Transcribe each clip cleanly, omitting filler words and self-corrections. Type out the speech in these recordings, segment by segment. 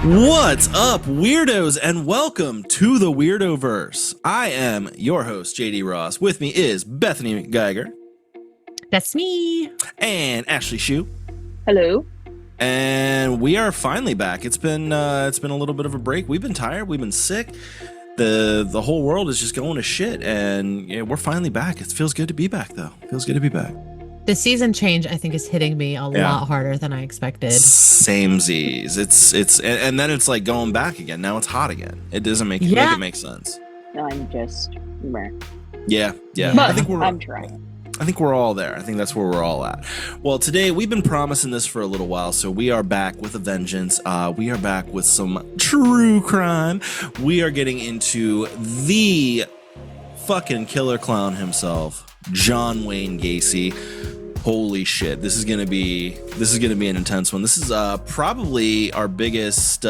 What's up, weirdos, and welcome to the Weirdoverse. I am your host, JD Ross. With me is Bethany Geiger. That's me. And Ashley Shue. Hello. And we are finally back. It's been a little bit of a break. We've been tired. We've been sick. The whole world is just going to shit, and we're finally back. It feels good to be back, though. It feels good to be back. The season change, I think, is hitting me a lot harder than I expected. Samesies. And then it's like going back again. Now it's hot again. It doesn't make it make sense. I'm just meh. Yeah. But I'm trying. I think we're all there. I think that's where we're all at. Well, today we've been promising this for a little while, so we are back with a vengeance. We are back with some true crime. We are getting into the fucking killer clown himself, John Wayne Gacy. Holy shit! This is gonna be an intense one. This is probably our biggest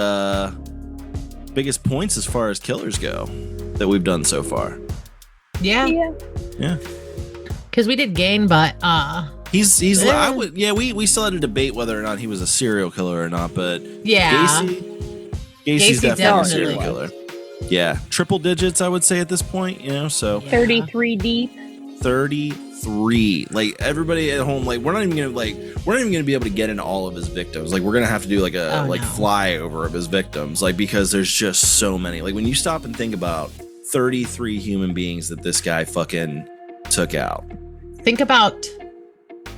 points as far as killers go that we've done so far. Yeah. Because we did Gain, but he's we still had a debate whether or not he was a serial killer or not, but Gacy's definitely a serial killer. Yeah, triple digits, I would say at this point. So 33 deep. 33. Like, everybody at home, like, we're not even gonna be able to get into all of his victims. Like, we're gonna have to do flyover of his victims, like, because there's just so many. Like, when you stop and think about 33 human beings that this guy fucking took out. Think about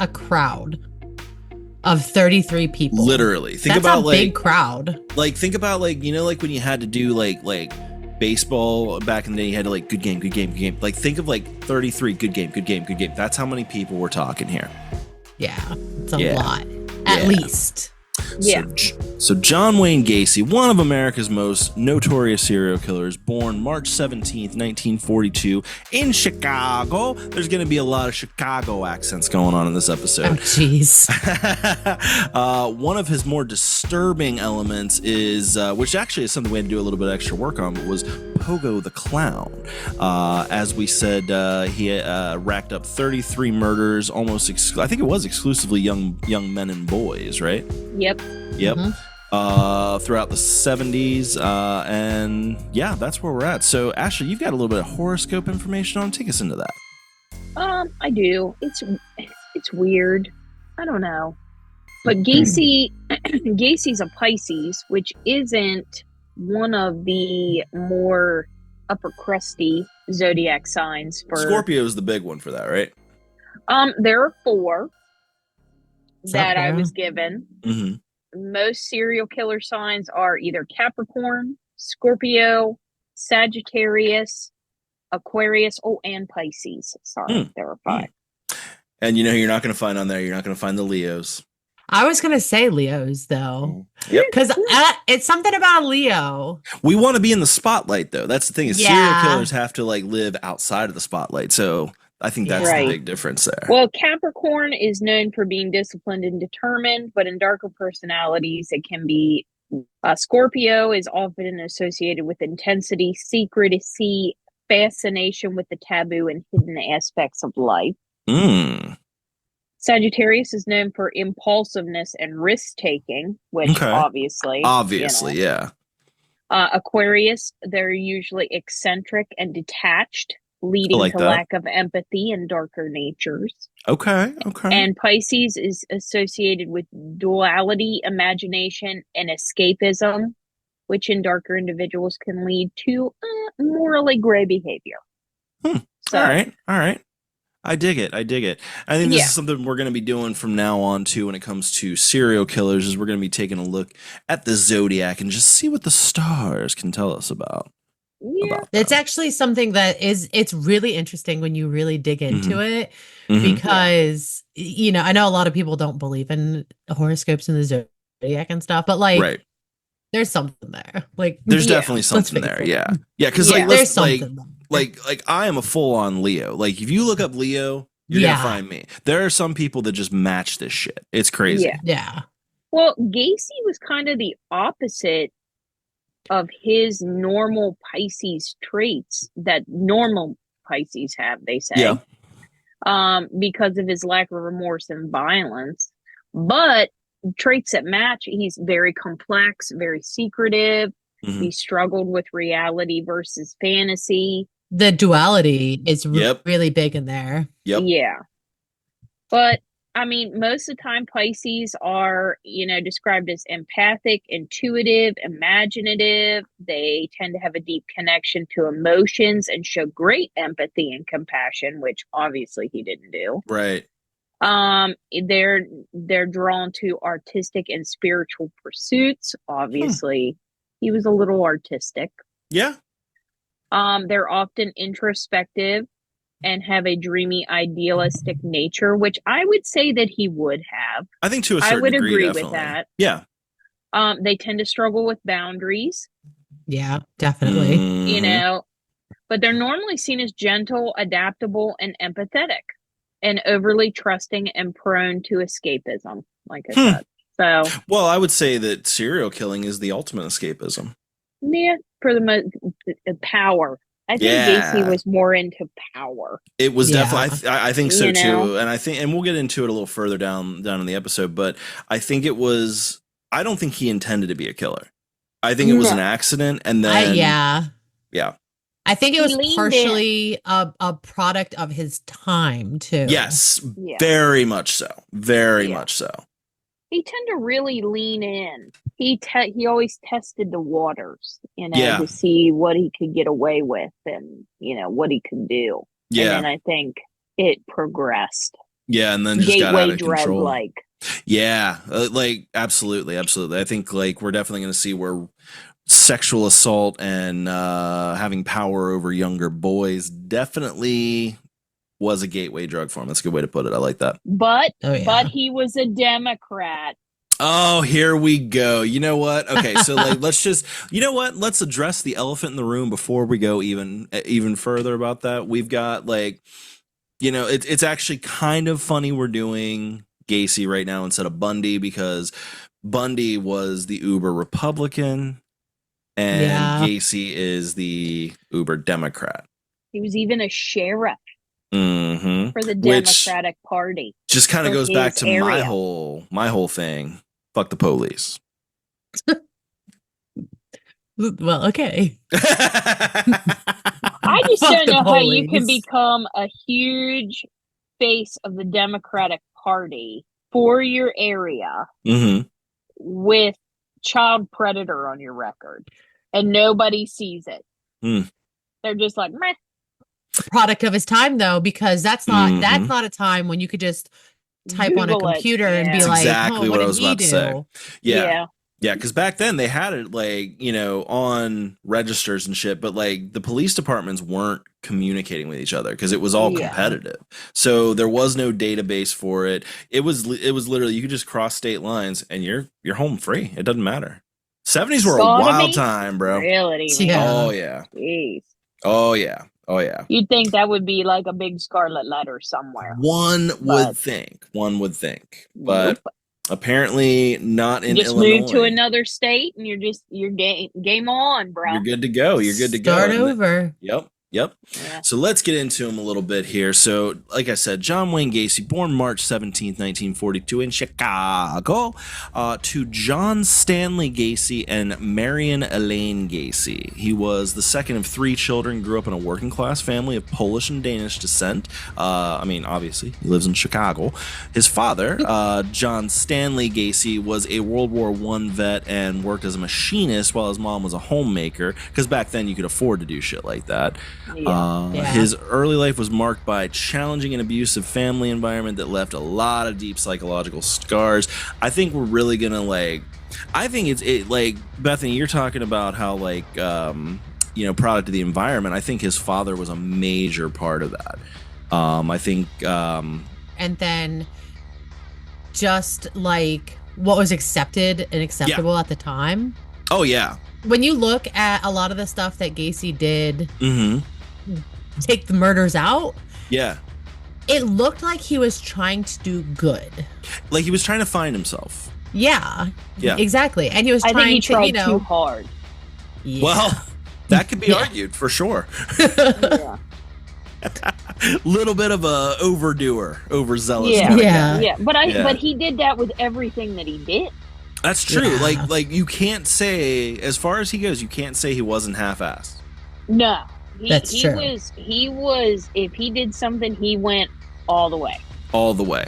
a crowd of 33 people. Literally. That's a big crowd. Like, think about, like, like when you had to do like baseball back in the day, you had to good game. Like, think of 33 good game. That's how many people we're talking here. Yeah, it's a lot, at least. Yeah. So John Wayne Gacy, one of America's most notorious serial killers, born March 17th, 1942 in Chicago. There's going to be a lot of Chicago accents going on in this episode. Oh, jeez. One of his more disturbing elements is, which actually is something we had to do a little bit of extra work on, but was Pogo the Clown. As we said, he racked up 33 murders, I think it was exclusively young men and boys, right? Yep. Mm-hmm. Throughout the 70s, and yeah, that's where we're at. So, Ashley, you've got a little bit of horoscope information on. Take us into that. I do. It's weird. I don't know, but Gacy's a Pisces, which isn't one of the more upper crusty zodiac signs. For Scorpio is the big one for that, right? There are 4 that I was given. Mm-hmm. Most serial killer signs are either Capricorn, Scorpio, Sagittarius, Aquarius, and Pisces. Sorry, there are 5. And you're not going to find on there, you're not going to find the Leos. I was going to say Leos, though. Yep. Because it's something about Leo. We want to be in the spotlight, though. That's the thing, is serial killers have to live outside of the spotlight. So I think that's the big difference there. Well, Capricorn is known for being disciplined and determined, but in darker personalities, it can be. Scorpio is often associated with intensity, secrecy, fascination with the taboo, and hidden aspects of life. Sagittarius is known for impulsiveness and risk-taking, which obviously, yeah. Aquarius, they're usually eccentric and detached, leading to lack of empathy and darker natures. Okay. And Pisces is associated with duality, imagination, and escapism, which in darker individuals can lead to morally gray behavior. So, all right. I dig it. I think this is something we're going to be doing from now on, too, when it comes to serial killers, is we're going to be taking a look at the zodiac and just see what the stars can tell us about. Yeah, it's actually something that it's really interesting when you really dig into it, because I know a lot of people don't believe in horoscopes and the zodiac and stuff, but there's something there. There's definitely something there. Yeah, because there's something like I am a full-on Leo. Like, if you look up Leo, you're gonna find me. There are some people that just match this shit. It's crazy. Yeah. Well, Gacy was kind of the opposite of his normal Pisces traits that normal Pisces have, they say. Because of his lack of remorse and violence. But traits that match. He's very complex, very secretive. He struggled with reality versus fantasy. The duality is really big in there. Yeah. But I mean, most of the time Pisces are, described as empathic, intuitive, imaginative. They tend to have a deep connection to emotions and show great empathy and compassion, which obviously he didn't do. Right. They're drawn to artistic and spiritual pursuits. Obviously, he was a little artistic. Yeah. They're often introspective and have a dreamy, idealistic nature, which I would say that he would have. I think to a certain degree, agree definitely. with that. Yeah. They tend to struggle with boundaries. Yeah, definitely. But they're normally seen as gentle, adaptable, and empathetic, and overly trusting and prone to escapism, like I said. So, well, I would say that serial killing is the ultimate escapism. Yeah, for the power. I think Gacy was more into power. It was definitely. I think so too, and we'll get into it a little further down in the episode. But I think it was. I don't think he intended to be a killer. I think it was an accident, and then yeah. I think it was partially a product of his time too. Yes, very much so. Very much so. He tended to really lean in. He always tested the waters, to see what he could get away with and, what he could do. Yeah. And then I think it progressed. Yeah, and then just got out of control. Like. Yeah, absolutely. I think we're definitely going to see where sexual assault and having power over younger boys definitely was a gateway drug for him. That's a good way to put it. I like that. But he was a Democrat. Oh, here we go. You know what? Okay, so let's just, let's address the elephant in the room before we go even further about that. We've got it's actually kind of funny we're doing Gacy right now instead of Bundy, because Bundy was the uber Republican and Gacy is the uber Democrat. He was even a sheriff. For the Democratic Party. Just kind of goes back to my whole thing. Fuck the police. Well, okay. I just don't know how you can become a huge face of the Democratic Party for your area with child predator on your record and nobody sees it. They're just like, meh. Product of his time though, because that's not a time when you could just type Google on a computer and be like, exactly what I was about to say. Yeah, because back then they had it on registers and shit, but the police departments weren't communicating with each other because it was all competitive. So there was no database for it. It was literally you could just cross state lines and you're home free. It doesn't matter. 70s were a wild time, bro. Really? Yeah. Oh yeah. Jeez. Oh yeah. Oh yeah. You'd think that would be like a big scarlet letter somewhere. One would think, but apparently not in Illinois. Move to another state and you're game on, bro. You're good to go. Start over. Yep. Yeah. So let's get into him a little bit here. So, like I said, John Wayne Gacy, born March 17th, 1942 in Chicago, to John Stanley Gacy and Marion Elaine Gacy. He was the second of three children, grew up in a working class family of Polish and Danish descent. Obviously, he lives in Chicago. His father, John Stanley Gacy, was a World War I vet and worked as a machinist while his mom was a homemaker, because back then you could afford to do shit like that. His early life was marked by a challenging and abusive family environment that left a lot of deep psychological scars. I think we're really gonna I think it's Bethany, you're talking about how product of the environment. I think his father was a major part of that. I think and then just what was accepted and acceptable at the time. Oh yeah. When you look at a lot of the stuff that Gacy did, take the murders out. Yeah. It looked like he was trying to do good. Like he was trying to find himself. Yeah. Yeah. Exactly. And he was trying to, too hard. Yeah. Well, that could be argued for sure. Little bit of a overzealous Yeah. kind of Yeah. guy. Yeah, but he did that with everything that he did. That's true. Yeah. Like you can't say, as far as he goes, you can't say he wasn't half-assed. No, That's he true. was. If he did something, he went all the way. All the way.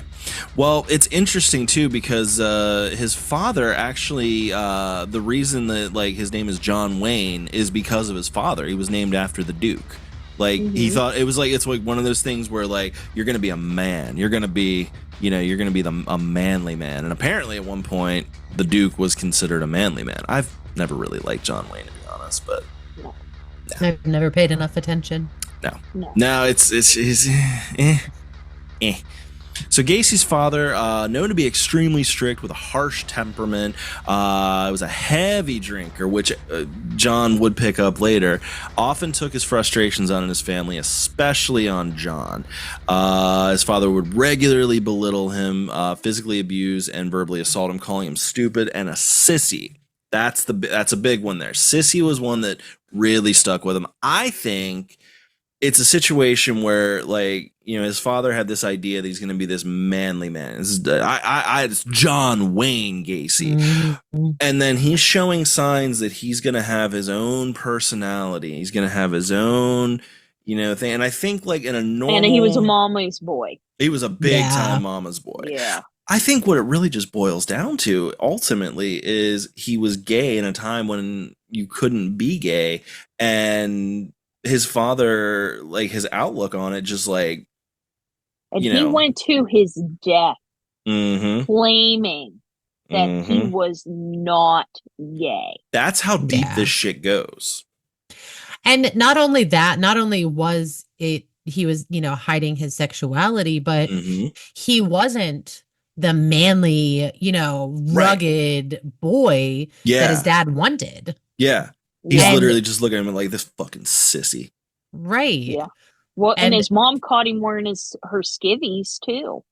Well, it's interesting too because his father actually, the reason that like his name is John Wayne is because of his father. He was named after the Duke. Like he thought it was like it's like one of those things where like you're gonna be a man. You're gonna be a manly man. And apparently at one point the Duke was considered a manly man. I've never really liked John Wayne, to be honest, but I've never paid enough attention. No, it's So Gacy's father, known to be extremely strict with a harsh temperament, was a heavy drinker, which John would pick up later, often took his frustrations on his family, especially on John. His father would regularly belittle him, physically abuse and verbally assault him, calling him stupid and a sissy. That's a big one there. Sissy was one that really stuck with him. I think it's a situation where, like, you know, his father had this idea that he's going to be this manly man. It's John Wayne Gacy. Mm-hmm. And then he's showing signs that he's going to have his own personality. He's going to have his own, you know, thing. And I think, like, in a normal... And he was a mama's boy. He was a big-time mama's boy. Yeah. I think what it really just boils down to, ultimately, is he was gay in a time when you couldn't be gay. And his father, like, his outlook on it, just like, and he went to his death claiming that he was not gay. That's how deep this shit goes. And not only that, not only was it, he was, you know, hiding his sexuality, but he wasn't the manly, you know, rugged boy that his dad wanted. Yeah. He's literally just looking at him like, this fucking sissy. Right. Yeah. Well, and his mom caught him wearing her skivvies too.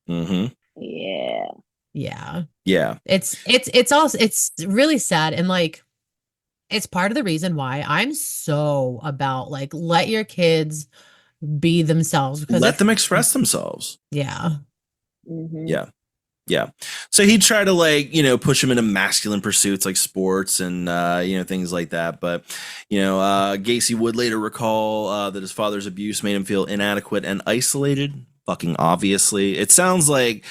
Yeah. Yeah. Yeah. It's really sad. And like, it's part of the reason why I'm so about, like, let your kids be themselves. Because let them express themselves. Yeah. Yeah. Yeah. So he'd try to, like, you know, push him into masculine pursuits like sports and, you know, things like that. But, you know, Gacy would later recall that his father's abuse made him feel inadequate and isolated. Fucking obviously. It sounds like.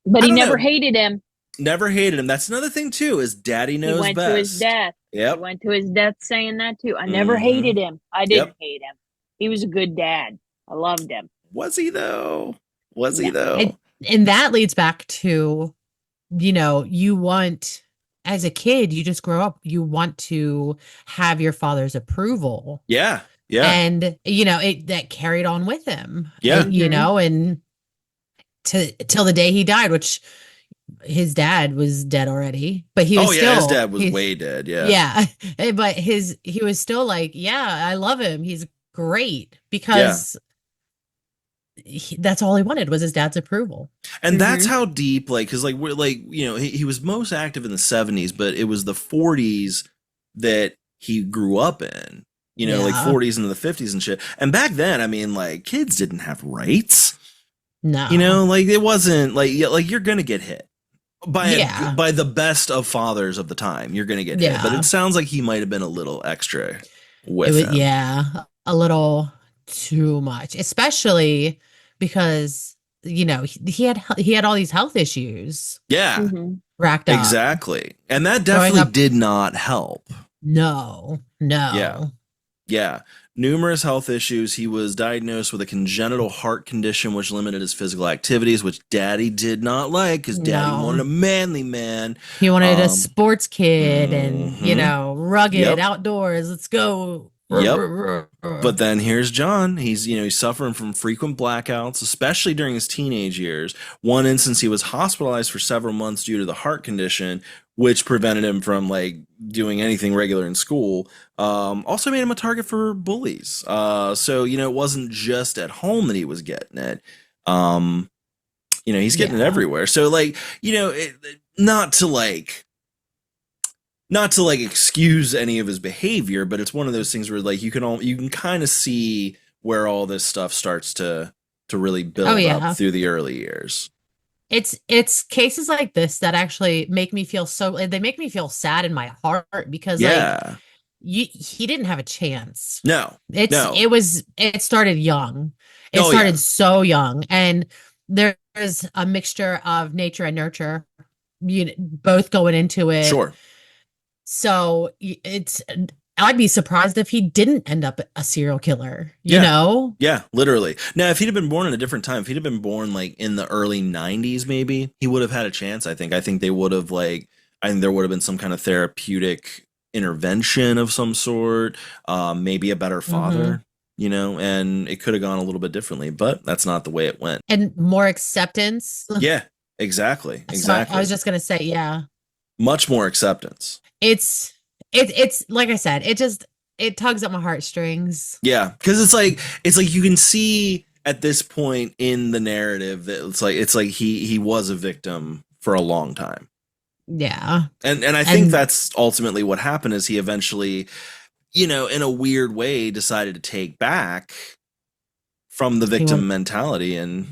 But he never hated him. Never hated him. That's another thing, too, is daddy knows best. He went to his death. Yep. He went to his death saying that, too. I never hated him. I didn't hate him. He was a good dad. I loved him. Was he, though? Was he, though? And that leads back to, you know, you want, as a kid, you just grow up, you want to have your father's approval. Yeah. Yeah. And, you know, that carried on with him. Yeah. You know, and till the day he died, which his dad was dead already, but he was his dad was way dead. Yeah. Yeah. But he was still like, yeah, I love him. He's great, because that's all he wanted was his dad's approval. And that's how deep, like, because, like, we're like, you know, he was most active in the 70s, but it was the 40s that he grew up in, you know, like 40s into the 50s and shit. And back then, I mean, like, kids didn't have rights. No. You know, like, it wasn't like you're going to get hit by the best of fathers of the time. You're going to get hit. But it sounds like he might have been a little extra with him. Yeah, a little too much, especially because, you know, he had all these health issues. Yeah. Racked up. Exactly. And that definitely did not help. No. Yeah. Numerous health issues. He was diagnosed with a congenital heart condition, which limited his physical activities, which daddy did not like, because daddy wanted a manly man. He wanted a sports kid and, you know, rugged outdoors. Let's go. Yep. But then here's John. He's suffering from frequent blackouts, especially during his teenage years. One instance, he was hospitalized for several months due to the heart condition, which prevented him from, like, doing anything regular in school. Also made him a target for bullies. So, you know, it wasn't just at home that he was getting it. You know, he's getting it everywhere. So, like, you know, not to excuse any of his behavior, but it's one of those things where, like, you can kind of see where all this stuff starts to really build up through the early years. It's cases like this that actually make me feel they make me feel sad in my heart because like he didn't have a chance. No. It started young. It started so young, and there's a mixture of nature and nurture, both going into it. Sure. So I'd be surprised if he didn't end up a serial killer, you know? Yeah, literally. Now, if he'd have been born in a different time, if he'd have been born like in the early 90s, maybe he would have had a chance. I think they would have I think there would have been some kind of therapeutic intervention of some sort, maybe a better father, and it could have gone a little bit differently, but that's not the way it went. And more acceptance. Yeah, exactly. So I was just going to say, yeah. Much more acceptance. It's like I said, it tugs at my heartstrings. Yeah, because it's like you can see at this point in the narrative that it's like he was a victim for a long time. Yeah, and I think that's ultimately what happened is he eventually, in a weird way, decided to take back from the victim mentality, and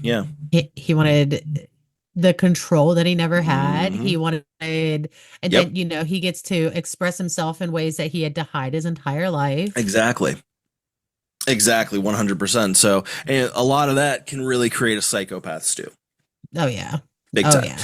he wanted the control that he never had. He wanted, and then he gets to express himself in ways that he had to hide his entire life. Exactly 100%. So a lot of that can really create a psychopath stew. Oh yeah, big time.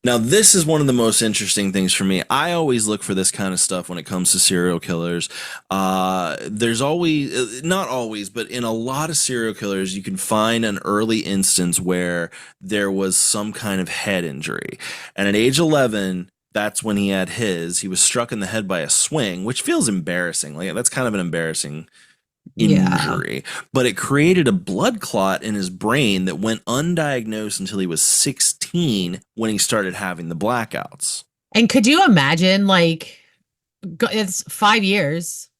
Now this is one of the most interesting things for me. I always look for this kind of stuff when it comes to serial killers. There's always, not always, but in a lot of serial killers, you can find an early instance where there was some kind of head injury. And at age 11, that's when he had he was struck in the head by a swing, which feels embarrassing. Like that's kind of an embarrassing injury, but it created a blood clot in his brain that went undiagnosed until he was 16 when he started having the blackouts. And could you imagine, like, it's 5 years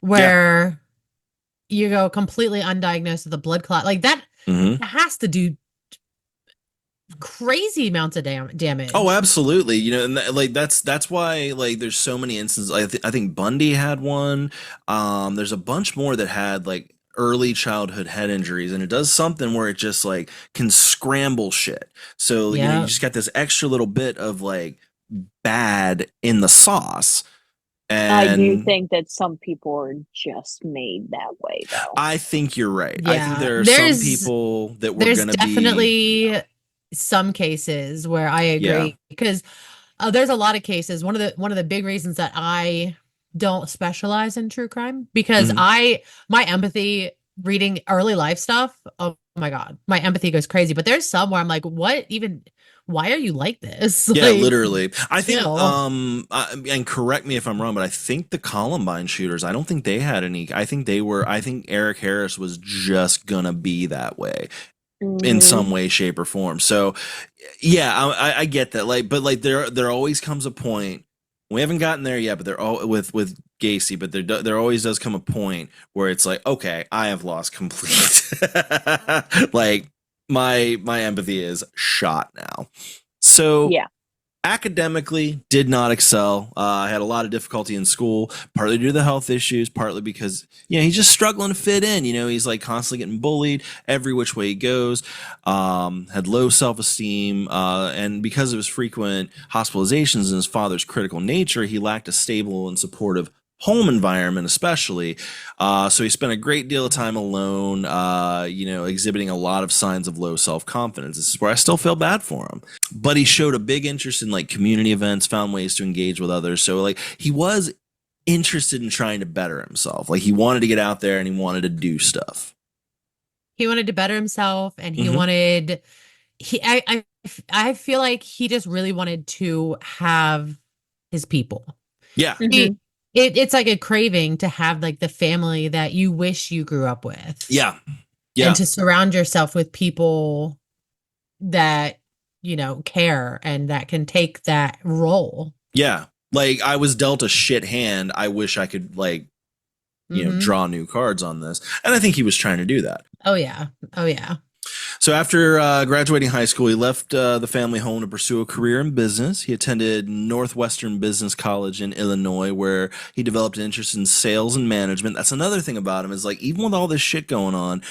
where you go completely undiagnosed with a blood clot like that? Has to do crazy amounts of damage. Oh, absolutely. And that's why there's so many instances. I think Bundy had one. There's a bunch more that had like early childhood head injuries, and it does something where it just like can scramble shit. So you just got this extra little bit of like bad in the sauce. And I do think that some people are just made that way, though. I think you're right. I think there's some people that were going to be definitely some cases where I agree because there's a lot of cases. One of the big reasons that I don't specialize in true crime because my empathy reading early life stuff. Oh my God, my empathy goes crazy. But there's some where I'm like, why are you like this? Yeah, literally. I think, and correct me if I'm wrong, but I think the Columbine shooters, I don't think they had any. I think Eric Harris was just gonna be that way. In some way, shape, or form. So, I get that. But there always comes a point. We haven't gotten there yet, but they're all with Gacy. But there always does come a point where it's like, okay, I have lost complete. Like my empathy is shot now. So academically did not excel. I had a lot of difficulty in school, partly due to the health issues, partly because he's just struggling to fit in. He's like constantly getting bullied every which way he goes. Had low self-esteem, and because of his frequent hospitalizations and his father's critical nature, he lacked a stable and supportive home environment, especially. So he spent a great deal of time alone, exhibiting a lot of signs of low self-confidence. This is where I still feel bad for him. But he showed a big interest in like community events, found ways to engage with others. So like he was interested in trying to better himself. Like he wanted to get out there and he wanted to do stuff. He wanted to better himself, and he wanted I feel like he just really wanted to have his people. Yeah. It's like a craving to have like the family that you wish you grew up with. Yeah. And to surround yourself with people that, care and that can take that role. Yeah. Like I was dealt a shit hand. I wish I could draw new cards on this. And I think he was trying to do that. Oh yeah. So after graduating high school, he left the family home to pursue a career in business. He attended Northwestern Business College in Illinois, where he developed an interest in sales and management. That's another thing about him is like, even with all this shit going on,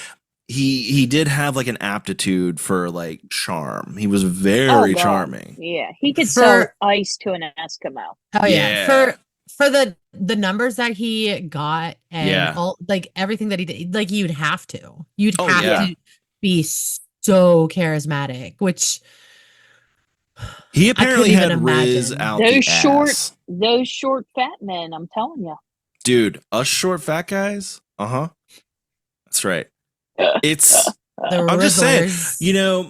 he did have like an aptitude for like charm. He was very charming. Yeah, he could sell ice to an Eskimo. Oh yeah. For the numbers that he got and all like everything that he did, like you'd have to be so charismatic, which he apparently had riz out those the ass. Those short fat men, I'm telling you, dude, us short fat guys. That's right. It's. I'm just saying.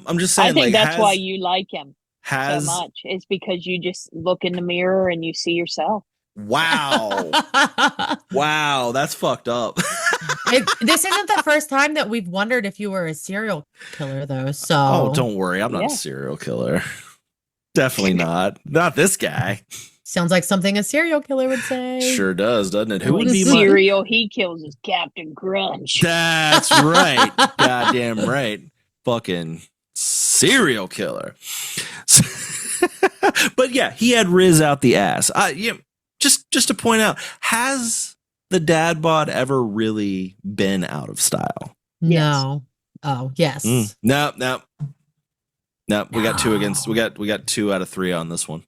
I'm just saying. I think that's why you like him so much. It's because you just look in the mirror and you see yourself. Wow. Wow, that's fucked up. This isn't the first time that we've wondered if you were a serial killer, though. So, don't worry, I'm not a serial killer. Definitely not. Not this guy. Sounds like something a serial killer would say. Sure does, doesn't it? Who would be cereal he kills is Captain Crunch. That's right. Goddamn right. Fucking serial killer. But yeah, he had riz out the ass. Just to point out, has the dad bod ever really been out of style? No. Oh, yes. No. We got two against. We got 2 out of 3 on this one.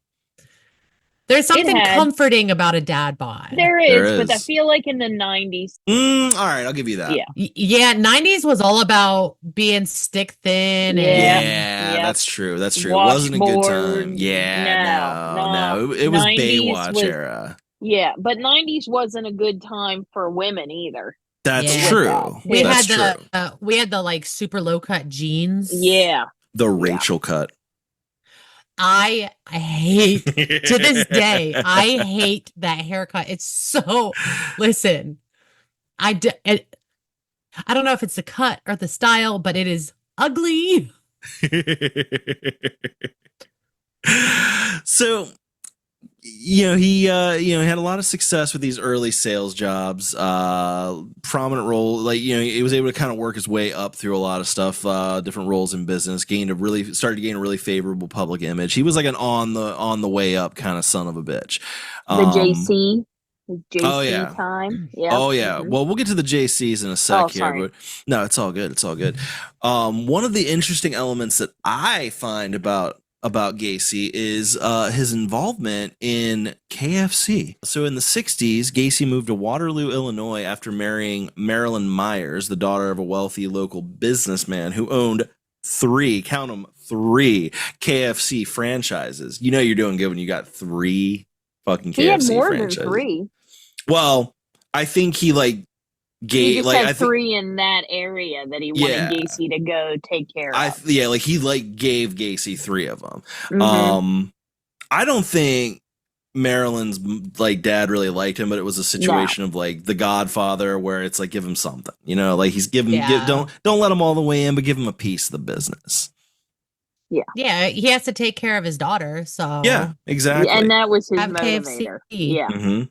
There's something comforting about a dad bod. There is, but I feel like in the 90s. All right, I'll give you that. Yeah, 90s was all about being stick thin. Yeah, that's true. That's true. It wasn't a good time. Yeah, no. It was Baywatch era. Yeah, but 90s wasn't a good time for women either. That's true. We had the like super low cut jeans. Yeah. The Rachel cut. I hate to this day. I hate that haircut. It's so. Listen, I don't know if it's the cut or the style, but it is ugly. So, he had a lot of success with these early sales jobs, prominent role, like, he was able to kind of work his way up through a lot of stuff, different roles in business, started to gain a really favorable public image. He was like an on the way up kind of son of a bitch. The JC time. Yeah. Oh yeah. Well, we'll get to the JCs in a sec here, but no, it's all good. It's all good. One of the interesting elements that I find about Gacy is his involvement in KFC. So in the 60s, Gacy moved to Waterloo, Illinois after marrying Marilyn Myers, the daughter of a wealthy local businessman who owned 3 KFC franchises. You're doing good when you got 3 fucking KFC franchises. He had more than 3. Well, I think he he just had 3 in that area that he wanted Gacy to go take care of. He gave Gacy 3 of them. Mm-hmm. I don't think Marilyn's dad really liked him, but it was a situation of like The Godfather where it's like, give him something, he's don't let him all the way in, but give him a piece of the business. Yeah, he has to take care of his daughter, so yeah, exactly. And that was his motivator. Yeah. Mm-hmm.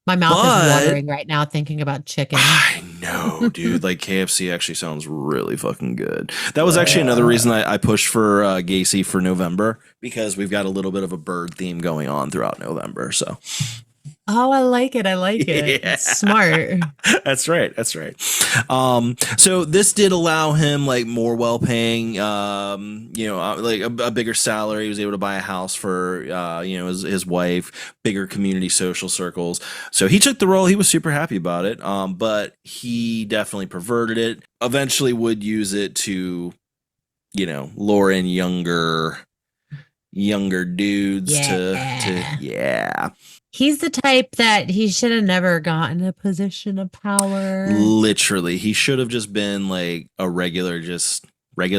My mouth is watering right now thinking about chicken. I know, dude. KFC actually sounds really fucking good. That was actually another reason I pushed for Gacy for November, because we've got a little bit of a bird theme going on throughout November. So. Oh, I like it. Yeah. It's smart. That's right. So this did allow him more well-paying, a bigger salary. He was able to buy a house for, his wife, bigger community social circles. So he took the role. He was super happy about it. But he definitely perverted it. Eventually would use it to, lure in younger dudes to. He's the type that he should have never gotten a position of power. Literally, he should have just been a regular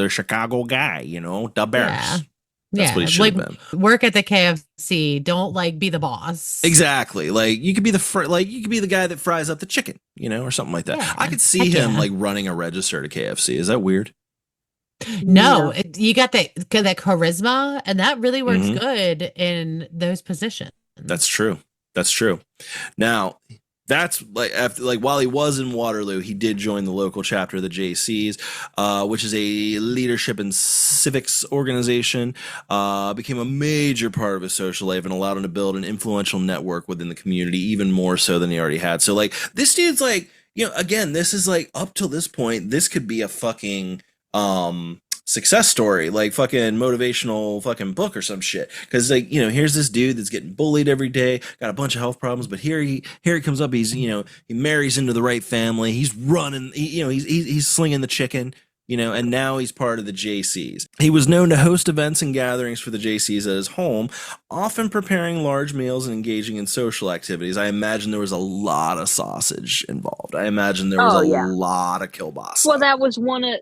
Chicago guy, the Bears. That's what he should have been. Work at the KFC. Don't be the boss. Exactly. You could be the guy that fries up the chicken, or something like that. Yeah. I could see him running a register to KFC. Is that weird? No, you got that charisma, and that really works good in those positions. That's true. Now, That's like after, like while he was in Waterloo, he did join the local chapter of the JCs, which is a leadership and civics organization. Became a major part of his social life and allowed him to build an influential network within the community, even more so than he already had. So like this dude's like, you know, again, this is like up till this point, this could be a fucking success story, like fucking motivational fucking book or some shit. Because like, you know, here's this dude that's getting bullied every day, got a bunch of health problems, but here he comes up. He's, you know, he marries into the right family. He's running, he's slinging the chicken, you know, and now he's part of the JCs. He was known to host events and gatherings for the JCs at his home, often preparing large meals and engaging in social activities. I imagine there was a lot of sausage involved. I imagine there was lot of kielbasa. Well, that was one of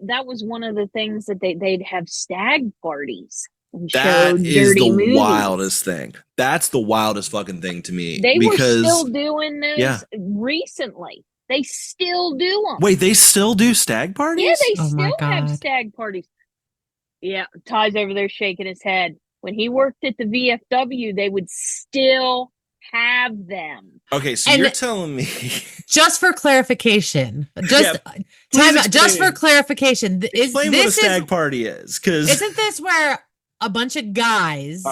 the things that they'd have stag parties. That is the wildest thing. That's the wildest fucking thing to me. They were still doing those recently. They still do them. Wait, they still do stag parties? Yeah, they still have stag parties. Yeah, Ty's over there shaking his head. When he worked at the VFW, they would still have them. Okay, so you're telling me... Just for clarification. Just for clarification. Explain what a stag party is. Isn't this where a bunch of guys...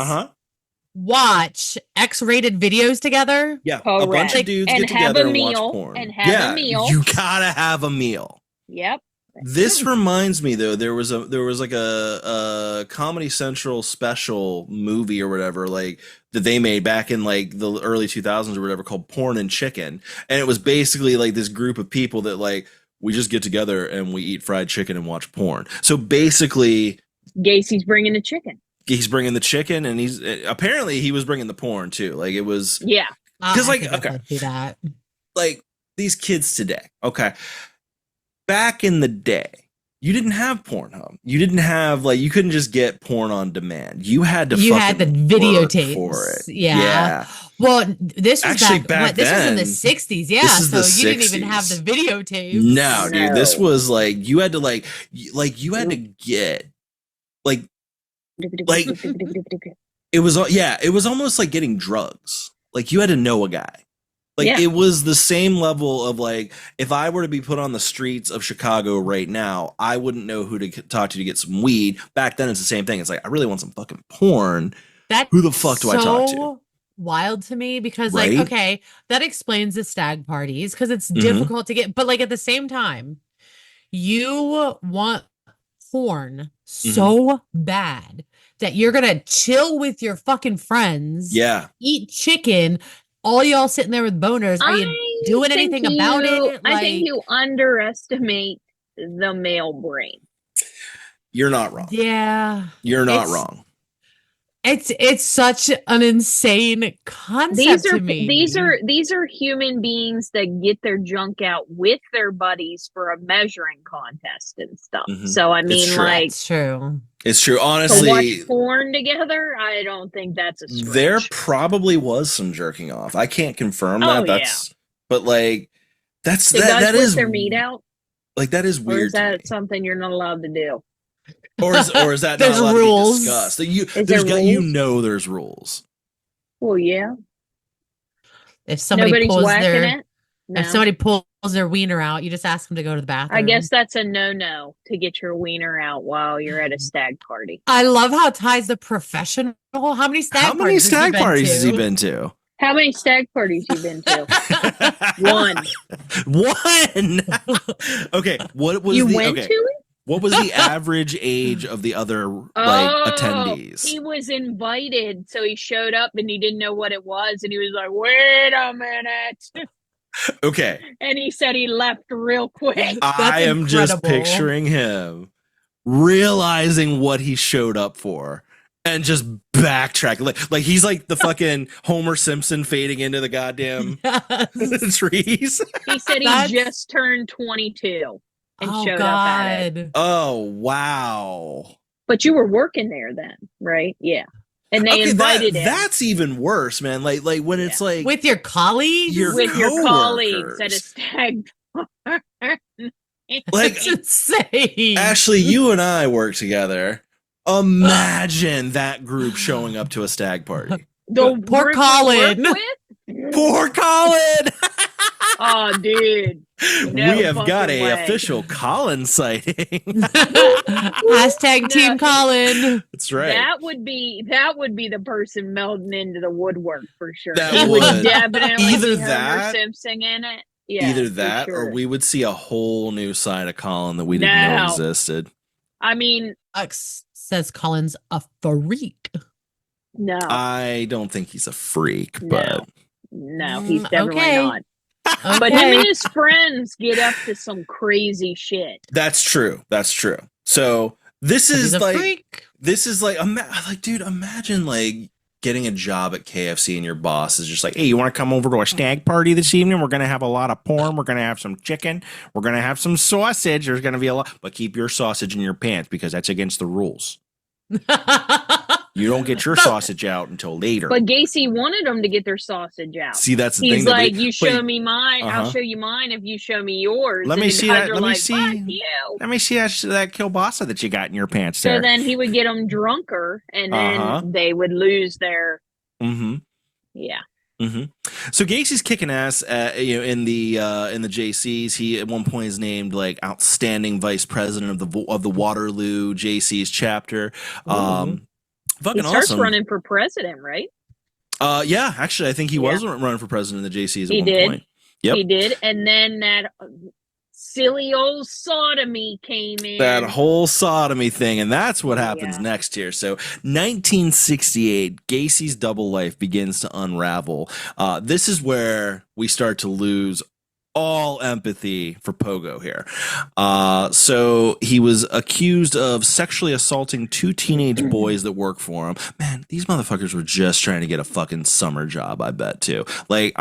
watch X-rated videos together? Yeah, correct. A bunch of dudes get together and watch porn. And have a meal. You gotta have a meal. Yep. This reminds me though, there was like a Comedy Central special movie or whatever, like that they made back in like the early 2000s or whatever, called Porn and Chicken, and it was basically like this group of people that like we just get together and we eat fried chicken and watch porn. So basically, Gacy's bringing the chicken. He's bringing the chicken, and he was bringing the porn too. Like it was, because like like these kids today. Okay, back in the day, you didn't have Pornhub. You didn't have you couldn't just get porn on demand. You had to. You had the videotapes for it. Yeah. Well, this was actually back this then, was in the 60s. Yeah, so you didn't even have the videotapes. No, dude, this was like you had to you had to get it was almost like getting drugs. Like you had to know a guy. It was the same level of like, if I were to be put on the streets of Chicago right now, I wouldn't know who to talk to get some weed. Back then it's the same thing. It's like, I really want some fucking porn. Who the fuck do I talk to? Wild to me, because like, okay, that explains the stag parties, because it's difficult to get, but like at the same time, you want porn so bad that you're gonna chill with your fucking friends, eat chicken, all y'all sitting there with boners. Are you doing anything about it? I think you underestimate the male brain. You're not wrong. Yeah, you're not wrong. It's such an insane concept to me. These are human beings that get their junk out with their buddies for a measuring contest and stuff. So I mean, it's true. It's true. Honestly, to watch porn together, I don't think that's a stretch. There probably was some jerking off. I can't confirm that. But like, that is their meat out. Like that is weird. Or is that something you're not allowed to do? Or is that not allowed to be discussed? There's rules. Well, yeah. If somebody pulls their wiener out, you just ask them to go to the bathroom. I guess that's a no to get your wiener out while you're at a stag party. I love how Ty's the professional. How many stag parties has he been to? How many stag parties you been to? One. Okay. What was you went to it? What was the average age of the other attendees? He was invited, so he showed up and he didn't know what it was, and he was like, "Wait a minute." Okay. And he said he left real quick. I am just picturing him realizing what he showed up for and just backtrack. Like he's like the fucking Homer Simpson fading into the goddamn trees. He said he just turned 22. And showed up at it. Oh, wow. But you were working there then, right? Yeah. And they invited him. That's even worse, man. Like when it's like with your colleagues? Your colleagues at a stag party. That's insane. Ashley, you and I work together. Imagine that group showing up to a stag party. Poor Colin. Poor Colin. Oh, dude. No we have got fucking a way. official Colin sighting. Hashtag Team Colin. That's right. That would be the person melding into the woodwork for sure. That he would. definitely Either be that, Homer Simpson in it. Yeah, either that, sure. or we would see a whole new side of Colin that we didn't know existed. I mean, Ux says Colin's a freak. No, I don't think he's a freak, but no, he's definitely okay. not. Okay. But him and his friends get up to some crazy shit. That's true. That's true. So this is like, freak. This is like, dude, imagine like getting a job at KFC and your boss is just like, hey, you want to come over to a stag party this evening? We're going to have a lot of porn. We're going to have some chicken. We're going to have some sausage. There's going to be a lot, but keep your sausage in your pants because that's against the rules. You don't get your sausage out until later. But Gacy wanted them to get their sausage out. See, that's the thing. He's like, you show me mine, I'll show you mine if you show me yours. Let me see that. Let me see. Let me see that kielbasa that you got in your pants there. So then he would get them drunker, and then they would lose their. Yeah. So Gacy's kicking ass, in the JCs. He at one point is named like outstanding vice president of the Waterloo JCs chapter. Fucking he starts awesome. running for president, right? Yeah, actually, I think he was running for president of the JCs at one point. Yep. He did, and then that silly old sodomy came in. That whole sodomy thing, and that's what happens next here. So 1968, Gacy's double life begins to unravel. This is where we start to lose all empathy for Pogo here. So he was accused of sexually assaulting 2 teenage boys that work for him. Man, these motherfuckers were just trying to get a fucking summer job, I bet, too. Like,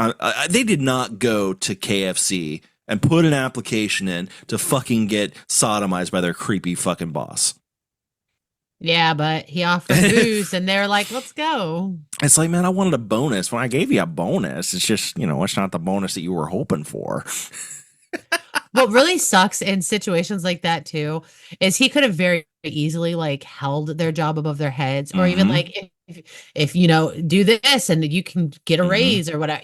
they did not go to KFC and put an application in to fucking get sodomized by their creepy fucking boss. Yeah, but he offered booze and they're like, let's go. It's like, man, I wanted a bonus. When I gave you a bonus, it's just, it's not the bonus that you were hoping for. What really sucks in situations like that, too, is he could have very easily like held their job above their heads, or even like if do this and you can get a raise or whatever.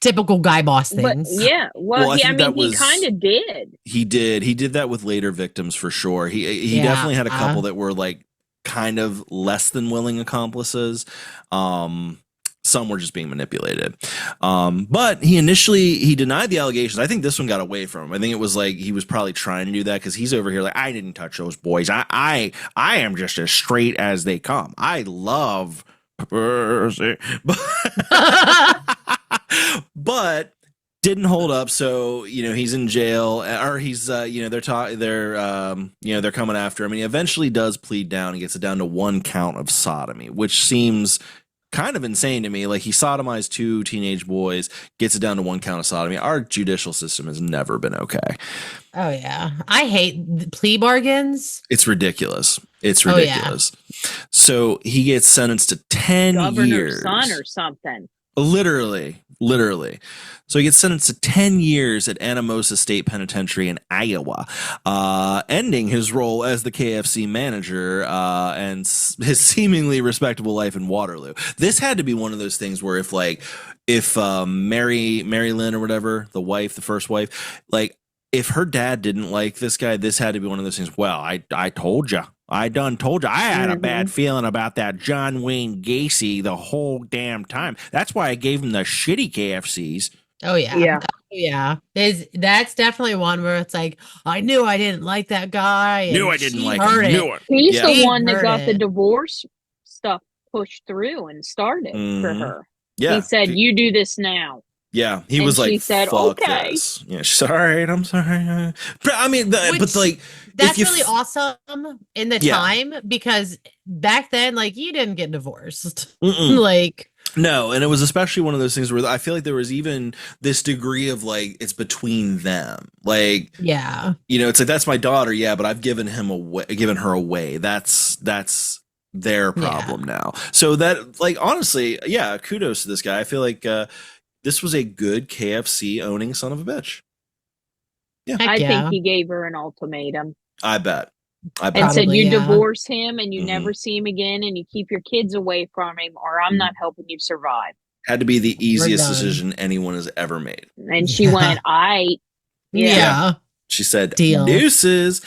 Typical guy boss things. But, yeah. Well, he kind of did. He did that with later victims for sure. He definitely had a couple that were like kind of less than willing accomplices. Some were just being manipulated. But he denied the allegations. I think this one got away from him. I think it was like he was probably trying to do that because he's over here like, I didn't touch those boys. I am just as straight as they come. I love pussy. But didn't hold up. So, he's in jail, or he's they're coming after him, and he eventually does plead down. He gets it down to 1 count of sodomy, which seems kind of insane to me. Like, he sodomized 2 teenage boys, gets it down to 1 count of sodomy. Our judicial system has never been okay. Oh yeah, I hate plea bargains. It's ridiculous. Oh, yeah. So he gets sentenced to 10 years. Governor's son or something. Literally. So he gets sentenced to 10 years at Anamosa State Penitentiary in Iowa, ending his role as the KFC manager and his seemingly respectable life in Waterloo. This had to be one of those things where if Mary Lynn or whatever, the first wife, like, if her dad didn't like this guy, this had to be one of those things. Well, I told you. I done told you. I had a bad feeling about that John Wayne Gacy the whole damn time. That's why I gave him the shitty KFCs. Oh, yeah. Yeah. That's definitely one where it's like, I knew I didn't like that guy. Knew I didn't like him. Knew it. He's the one that got the divorce stuff pushed through and started for her. Yeah. He said, you do this now. Yeah, he was like, she said, fuck okay. This. Yeah, she's all right, I'm sorry. I mean, but like, that's really awesome in the time, because back then, like, you didn't get divorced. Like, no, and it was especially one of those things where I feel like there was even this degree of like, it's between them. Like, it's like, that's my daughter, yeah, but I've given her away. That's their problem now. So that, like, honestly, yeah, kudos to this guy. I feel like this was a good KFC owning son of a bitch. Yeah, I think he gave her an ultimatum. I bet. And said, you divorce him and you never see him again, and you keep your kids away from him, or I'm not helping you survive. Had to be the easiest decision anyone has ever made. And she went, Yeah. She said, Deal. deuces.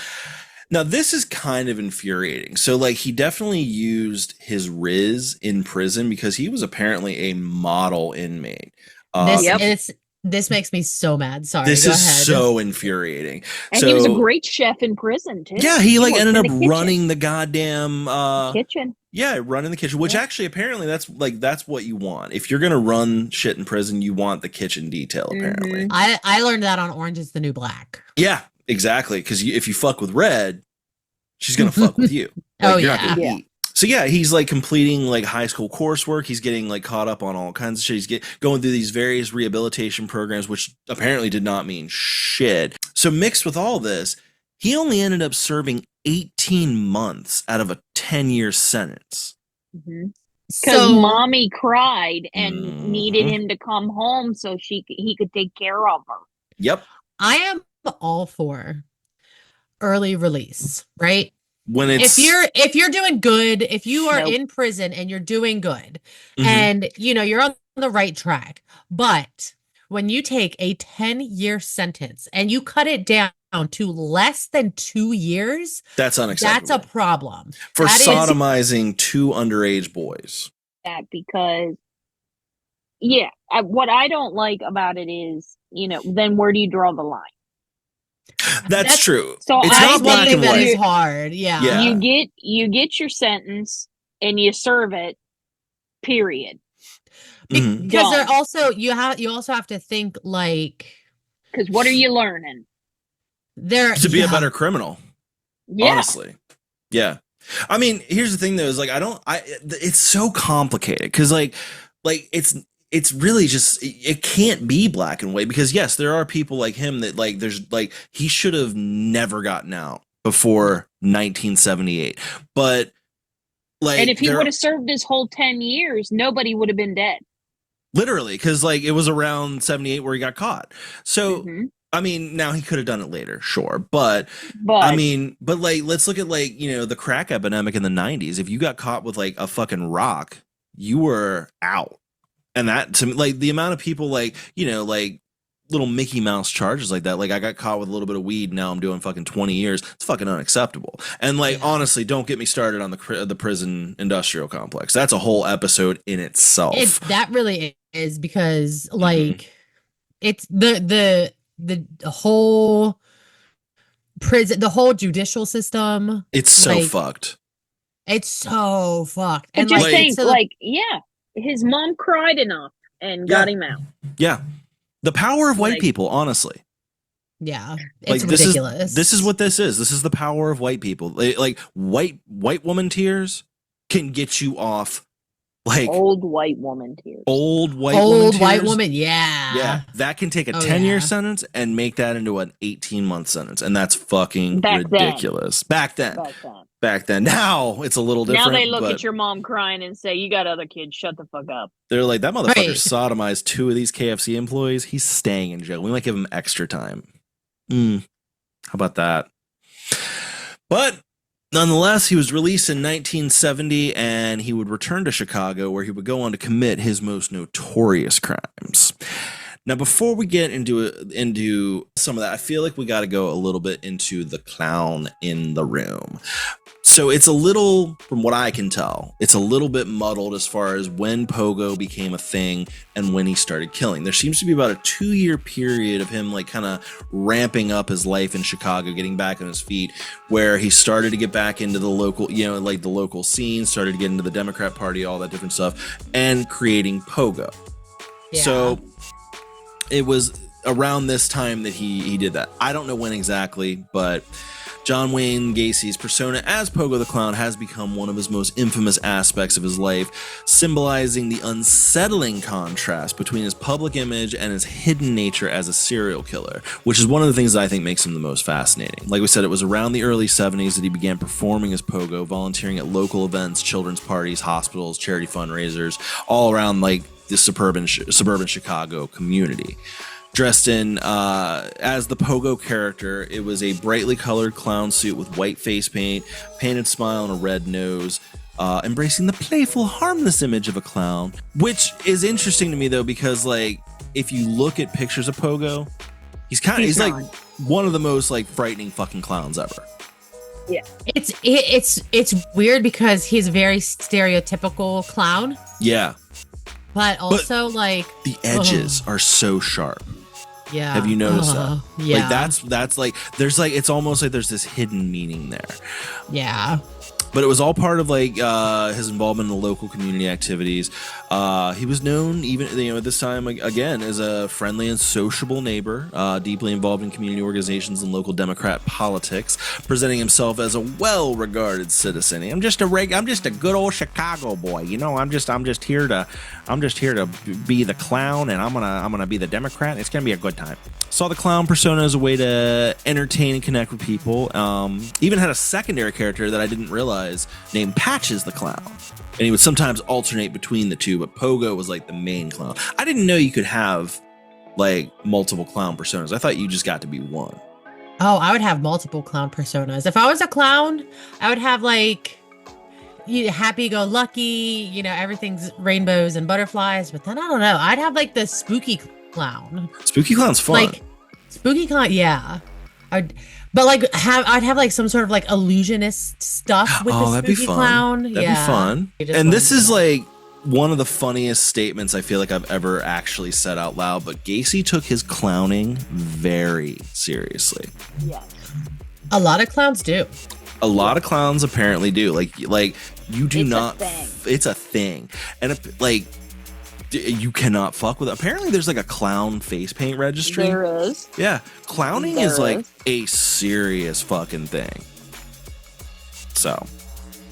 Now, this is kind of infuriating. So, like, he definitely used his riz in prison because he was apparently a model inmate. This makes me so mad. Sorry, this go is ahead. so infuriating. And he was a great chef in prison, too. Yeah, he like ended up running the goddamn kitchen. Yeah, running the kitchen, which actually apparently that's what you want. If you're gonna run shit in prison, you want the kitchen detail. Apparently, I learned that on Orange Is the New Black. Yeah, exactly. Because if you fuck with Red, she's gonna fuck with you. Like, you're not gonna eat. So yeah, he's like completing like high school coursework. He's getting like caught up on all kinds of shit. He's going through these various rehabilitation programs, which apparently did not mean shit. So mixed with all this, he only ended up serving 18 months out of a 10-year sentence. Because mommy cried and needed him to come home so he could take care of her. Yep. I am all for early release, right? When it's if you're doing good, if you are in prison and you're doing good and you're on the right track, but when you take a 10-year sentence and you cut it down to less than 2 years, that's unacceptable. That's a problem. For sodomizing 2 underage boys. Because what I don't like about it is, then where do you draw the line? That's true. So it's not black and white. That is hard. Yeah. You get your sentence and you serve it. Period. Because they're also you also have to think like, because what are you learning? To be a better criminal. Yeah. Honestly. Yeah. I mean, here's the thing though, is like it's so complicated because like it's really just, it can't be black and white because yes, there are people like him that like there's like he should have never gotten out before 1978. But like, and if he would have served his whole 10 years, nobody would have been dead. Literally, because like it was around 78 where he got caught. So I mean, now he could have done it later, sure, but I mean, but like let's look at like the crack epidemic in the 90s. If you got caught with like a fucking rock, you were out. And that, to me, like the amount of people like, like little Mickey Mouse charges like that. Like I got caught with a little bit of weed. Now I'm doing fucking 20 years. It's fucking unacceptable. And like, honestly, don't get me started on the prison industrial complex. That's a whole episode in itself. That really is because like it's the whole prison, the whole judicial system. It's so fucked. It's so fucked. And just think his mom cried enough and got him out. Yeah. The power of white people, honestly. Yeah. It's ridiculous. This is what this is. This is the power of white people. Like white woman tears can get you off like old white woman tears. Old white woman, yeah. Yeah. That can take a 10-year sentence and make that into an 18-month sentence. And that's fucking ridiculous. Back then. Now it's a little different. Now they look at your mom crying and say, you got other kids, shut the fuck up. They're like, that motherfucker sodomized 2 of these KFC employees. He's staying in jail. We might give him extra time. How about that? But nonetheless, he was released in 1970 and he would return to Chicago where he would go on to commit his most notorious crimes. Now, before we get into some of that, I feel like we got to go a little bit into the clown in the room. So it's a little, from what I can tell, it's a little bit muddled as far as when Pogo became a thing and when he started killing. There seems to be about a 2-year period of him like kind of ramping up his life in Chicago, getting back on his feet, where he started to get back into the local, like the local scene, started to get into the Democrat Party, all that different stuff, and creating Pogo. Yeah. So it was around this time that he did that. I don't know when exactly, but John Wayne Gacy's persona as Pogo the Clown has become one of his most infamous aspects of his life, symbolizing the unsettling contrast between his public image and his hidden nature as a serial killer, which is one of the things that I think makes him the most fascinating. Like we said, it was around the early 70s that he began performing as Pogo, volunteering at local events, children's parties, hospitals, charity fundraisers, all around like the suburban Chicago community. Dressed in as the Pogo character, it was a brightly colored clown suit with white face paint, painted smile, and a red nose. embracing the playful, harmless image of a clown, which is interesting to me though, because like if you look at pictures of Pogo, he's like one of the most like frightening fucking clowns ever. Yeah, it's weird because he's a very stereotypical clown. Yeah, but also like the edges are so sharp. Yeah, have you noticed that? Yeah, like that's like there's like it's almost like there's this hidden meaning there. Yeah. But it was all part of like his involvement in the local community activities. He was known even at this time again as a friendly and sociable neighbor, deeply involved in community organizations and local Democrat politics, presenting himself as a well-regarded citizen. I'm just a good old Chicago boy, I'm just here to be the clown, and I'm gonna be the Democrat. It's gonna be a good time. Saw the clown persona as a way to entertain and connect with people. Even had a secondary character that I didn't realize named Patches the Clown, and he would sometimes alternate between the two, but Pogo was like the main clown. I didn't know you could have like multiple clown personas. I thought you just got to be one. Oh, I would have multiple clown personas. If I was a clown, I would have like happy-go-lucky, everything's rainbows and butterflies, but then I don't know, I'd have like the spooky clown. Spooky clown's fun. Like spooky clown, yeah. I'd have like some sort of like illusionist stuff with the spooky clown. That'd be fun. And this is like one of the funniest statements I feel like I've ever actually said out loud, but Gacy took his clowning very seriously. Yeah. A lot of clowns do. A lot of clowns apparently do. Like you do not. It's a thing. And you cannot fuck with it. Apparently there's like a clown face paint registry. There is. Yeah. Clowning is like a serious fucking thing. So,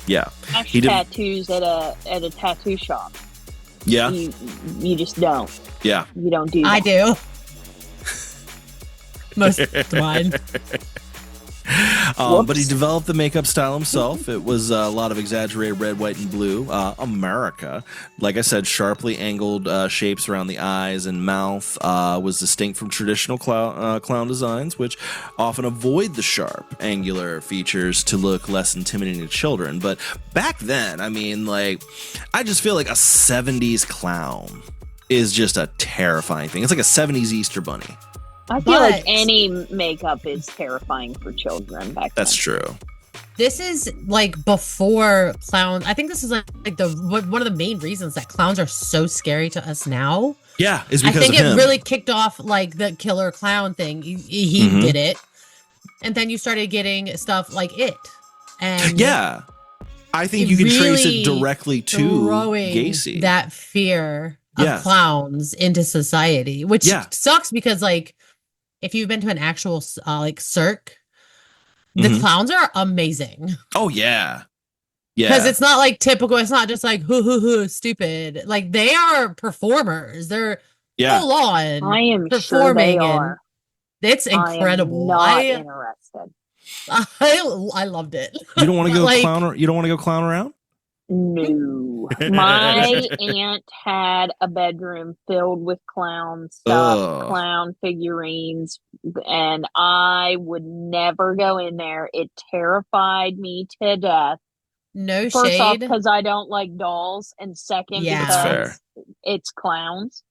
yeah. He did tattoos at a tattoo shop. Yeah. You just don't. Yeah. You don't do that. I do. Most of mine. But he developed the makeup style himself. It was a lot of exaggerated red, white, and blue. America, like I said, sharply angled shapes around the eyes and mouth was distinct from traditional clown designs, which often avoid the sharp, angular features to look less intimidating to children. But back then, I mean, like, I just feel like a 70s clown is just a terrifying thing. It's like a 70s Easter bunny. I feel like any makeup is terrifying for children back then. That's true. This is like before clowns. I think this is like one of the main reasons that clowns are so scary to us now. Yeah, is because I think of him. It really kicked off like the killer clown thing. He did it, and then you started getting stuff like it. And yeah, I think you can trace it directly to Gacy. That fear of clowns into society, which sucks because like. If you've been to an actual like cirque, the clowns are amazing. Oh yeah, yeah. Because it's not like typical. It's not just like hoo stupid. Like they are performers. They're full on. I am performing. Sure they are. It's incredible. I am not interested. I loved it. You don't want to go clown. You don't want to go clown around. No, my aunt had a bedroom filled with clown stuff, clown figurines, and I would never go in there. It terrified me to death. No First shade. off, because I don't like dolls, and second, because it's clowns.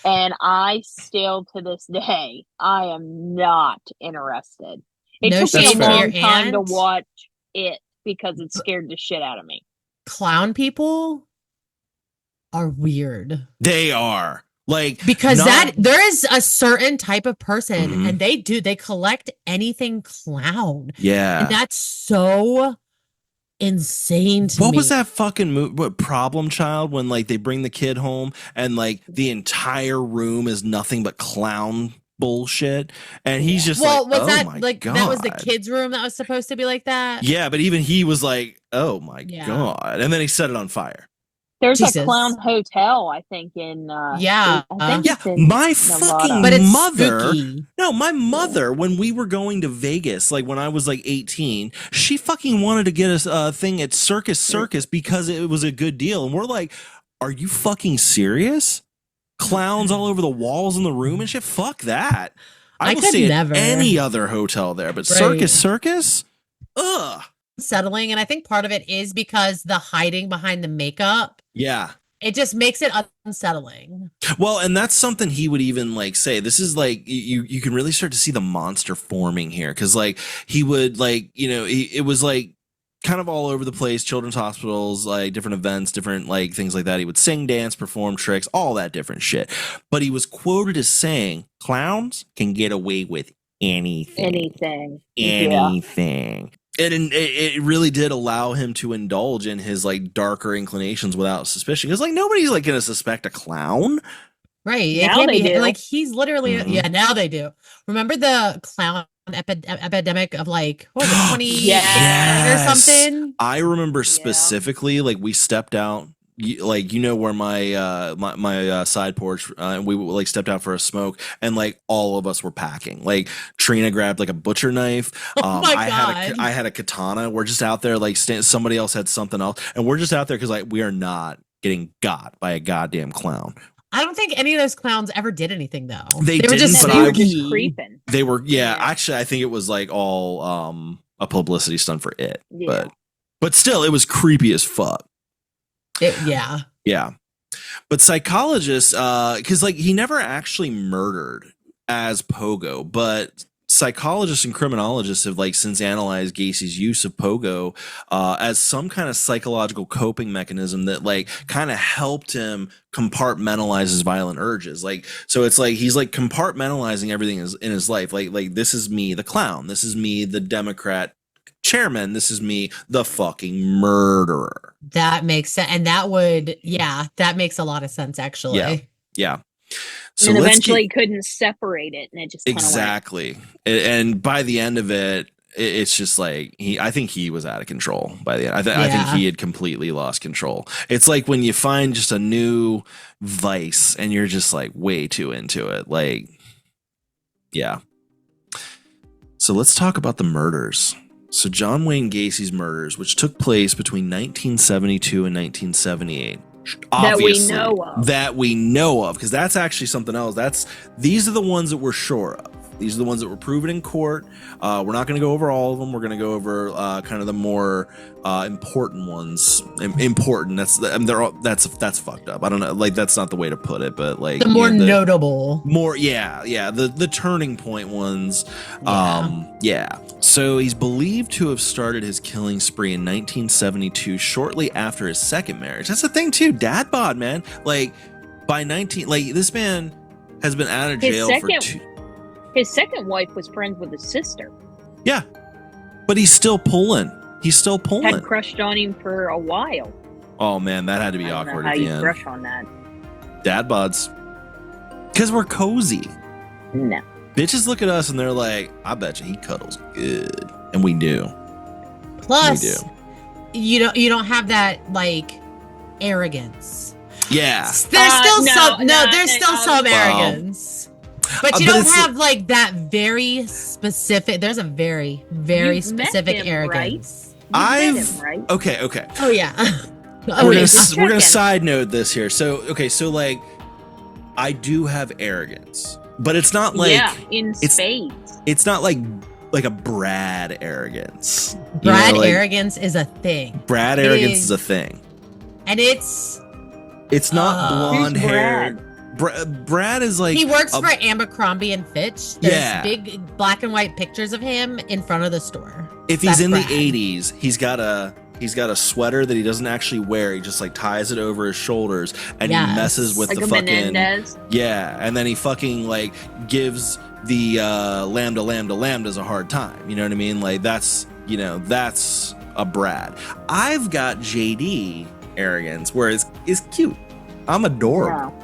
And I still, to this day, I am not interested. It took me a long time to watch it because it scared the shit out of me. Clown people are weird. They are because there is a certain type of person and they collect anything clown. Yeah. And that's so insane to me. What was that fucking movie, Problem Child, when like they bring the kid home and like the entire room is nothing but clown bullshit, and he's just was oh that my like God. That was the kids' room that was supposed to be like that? Yeah, but even he was like, oh my God, and then he set it on fire. There's a clown hotel, I think, in my fucking mother. No, my mother, when we were going to Vegas, like when I was like 18, she fucking wanted to get us a thing at Circus because it was a good deal, and we're like, are you fucking serious? Clowns all over the walls in the room and shit. Fuck that. I will stay at any other hotel there, but Circus. Ugh. unsettling. And I think part of it is because the hiding behind the makeup. Yeah. It just makes it unsettling. Well, and that's something he would even like say. This is like you can really start to see the monster forming here, because like he would like, you know, it was like kind of all over the place, children's hospitals, like different events, different like things like that. He would sing, dance, perform tricks, all that different shit. But he was quoted as saying, "Clowns can get away with anything. Yeah. And it really did allow him to indulge in his like darker inclinations without suspicion, because like nobody's like going to suspect a clown, right? Now they do. Like he's literally now they do. Remember the clown epidemic of like what was it, 20 or something? I remember specifically like we stepped out. Like, you know, where my side porch, we like stepped out for a smoke, and like all of us were packing. Like Trina grabbed like a butcher knife. I had a katana. We're just out there like somebody else had something else, and we're just out there because like we are not getting got by a goddamn clown. I don't think any of those clowns ever did anything though. They were just creeping. They were actually I think it was like all a publicity stunt for it. Yeah. But still it was creepy as fuck. Yeah. But psychologists, because like he never actually murdered as Pogo, but psychologists and criminologists have like since analyzed Gacy's use of Pogo as some kind of psychological coping mechanism that like kind of helped him compartmentalize his violent urges. Like, so it's like he's like compartmentalizing everything in his life. Like this is me, the clown. This is me, the Democrat chairman. This is me, the fucking murderer. That makes sense. And that makes a lot of sense, actually. Yeah. So and eventually couldn't separate it, and it just exactly. And by the end of it, it's just like I think he was out of control by the end. I think he had completely lost control. It's like when you find just a new vice and you're just like way too into it. Like, yeah. So let's talk about the murders. So John Wayne Gacy's murders, which took place between 1972 and 1978. Obviously, that we know of, because that's actually something else. These are the ones that we're sure of. These are the ones that were proven in court. We're not going to go over all of them. We're going to go over kind of the more important ones. Important. That's fucked up. I don't know. Like that's not the way to put it, but like the more notable. The turning point ones. So he's believed to have started his killing spree in 1972, shortly after his second marriage. That's the thing too. Dad bod, man. Like by 19, like this man has been out of jail for 2. His second wife was friends with his sister. Yeah, but he's still pulling. Had crushed on him for a while. Oh man, that had to be awkward at the end. Crush on that? Dad bods. Because we're cozy. No. Bitches look at us and they're like, I bet you he cuddles good. And we do. Plus, you don't have that like arrogance. Yeah. There's still some arrogance. But you don't have like that very specific. There's a very, very specific arrogance. Right? Okay. Oh yeah. We're gonna side note this here. So like, I do have arrogance, but it's not like in spades. It's not like a Brad arrogance. Arrogance is a thing. Brad arrogance is a thing, and it's not blonde hair. Brad is like he works for Abercrombie and Fitch. There's big black and white pictures of him in front of the store. If he's in Brad. The 80s, he's got a sweater that he doesn't actually wear. He just like ties it over his shoulders and he messes with like the fucking Menendez. Yeah, and then he fucking like gives the lambdas a hard time. You know what I mean? Like that's a Brad. I've got JD arrogance where it's cute. I'm adorable. Wow.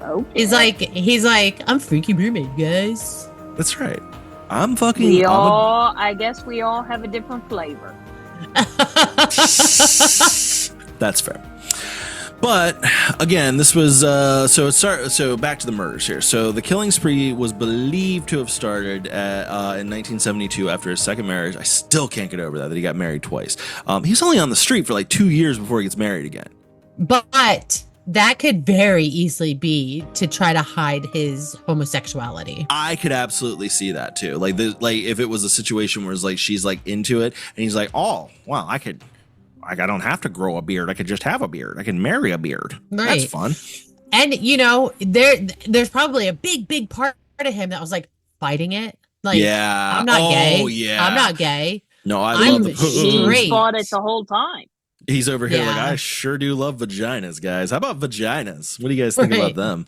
Okay. He's like, I'm Freaky Mermaid, guys. That's right. I'm fucking. I guess we all have a different flavor. That's fair. But again, this was so back to the murders here. So the killing spree was believed to have started in 1972 after his second marriage. I still can't get over that he got married twice. He's only on the street for like 2 years before he gets married again. But that could very easily be to try to hide his homosexuality. I could absolutely see that too. Like if it was a situation where it's like she's like into it and he's like, oh wow, I don't have to grow a beard. I could just have a beard. I can marry a beard. Right. That's fun. And there's probably a big part of him that was like fighting it. Like, yeah, I'm not gay. Yeah, I'm not gay. No, I love the he fought it the whole time. He's over here like, I sure do love vaginas, guys. How about vaginas? What do you guys think about them?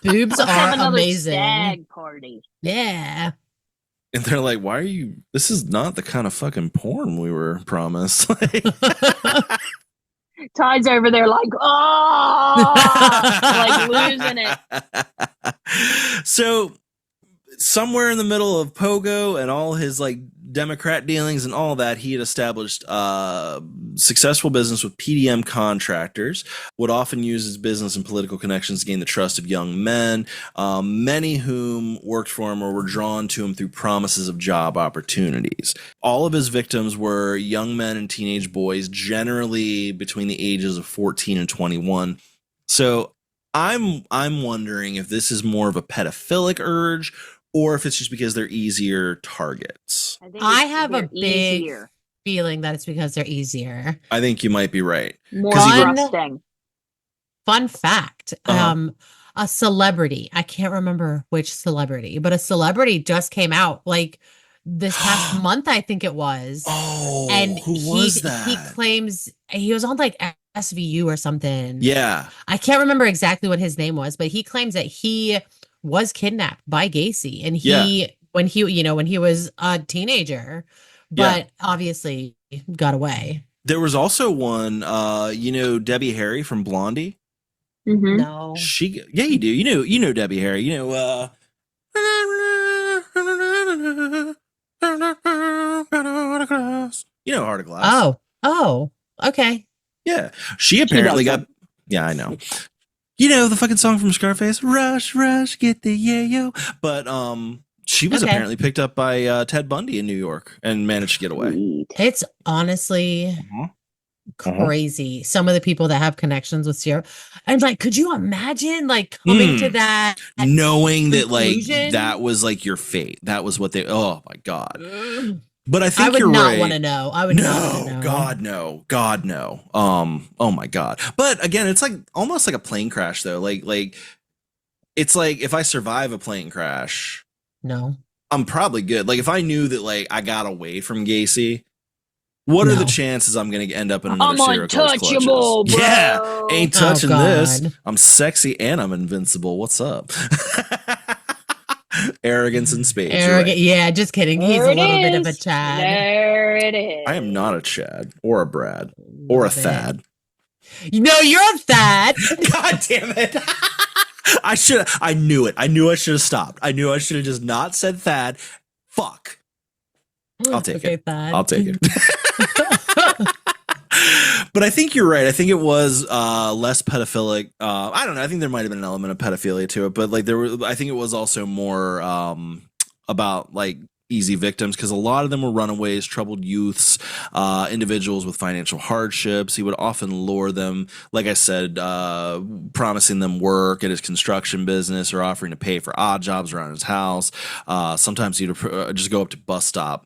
Boobs are amazing. Stag party. Yeah. And they're like, why are you? This is not the kind of fucking porn we were promised. Ty's over there like, oh, like losing it. So somewhere in the middle of Pogo and all his like Democrat dealings and all that, he had established successful business with PDM contractors, would often use his business and political connections to gain the trust of young men, many whom worked for him or were drawn to him through promises of job opportunities. All of his victims were young men and teenage boys, generally between the ages of 14 and 21. So I'm wondering if this is more of a pedophilic urge or if it's just because they're easier targets. I have a big feeling that it's because they're easier. I think you might be right. Fun fact. A celebrity, I can't remember which celebrity, but a celebrity just came out like this past month, I think it was. Oh, and who was that? He claims he was on like SVU or something. Yeah. I can't remember exactly what his name was, but he claims that he was kidnapped by Gacy and when he was a teenager, but obviously got away. There was also one, Debbie Harry from Blondie. Mm-hmm. No, you do. You know Debbie Harry. You know Heart of Glass. Oh, okay. Yeah, she apparently got. Yeah, I know. You know the fucking song from Scarface, "Rush, Rush, get the yayo." But she was apparently picked up by Ted Bundy in New York and managed to get away. It's honestly crazy. Some of the people that have connections with Sierra, and like, could you imagine like coming to that, knowing that like that was like your fate? That was what they. Oh my god. But I think you're right. I would not want to know. I would not want to know. God, no. Oh my God. But again, it's like almost like a plane crash though. Like it's like if I survive a plane crash, no, I'm probably good. Like if I knew that like I got away from Gacy, what are the chances I'm going to end up in another serial killer's clutches? Bro. Yeah, ain't touching this. I'm sexy and I'm invincible. What's up? Arrogance and spades. Arrogant. Yeah, just kidding. He's a little bit of a Chad. There it is. I am not a Chad or a Brad or a Thad. No, you're a Thad. God damn it. I knew it. I knew I should have stopped. I knew I should have just not said Thad. Fuck. I'll take it. Thad. I'll take it. But I think you're right. I think it was less pedophilic. I don't know. I think there might have been an element of pedophilia to it, but like I think it was also more about like easy victims because a lot of them were runaways, troubled youths, individuals with financial hardships. He would often lure them, like I said, promising them work at his construction business or offering to pay for odd jobs around his house. Sometimes he'd just go up to bus stop,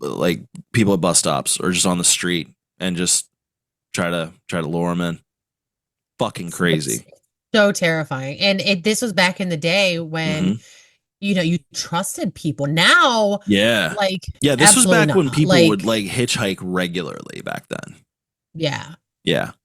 like people at bus stops or just on the street and just try to lure them in. Fucking crazy. It's so terrifying. And this was back in the day when you trusted people. Now, this was back when people would like hitchhike regularly back then. Yeah.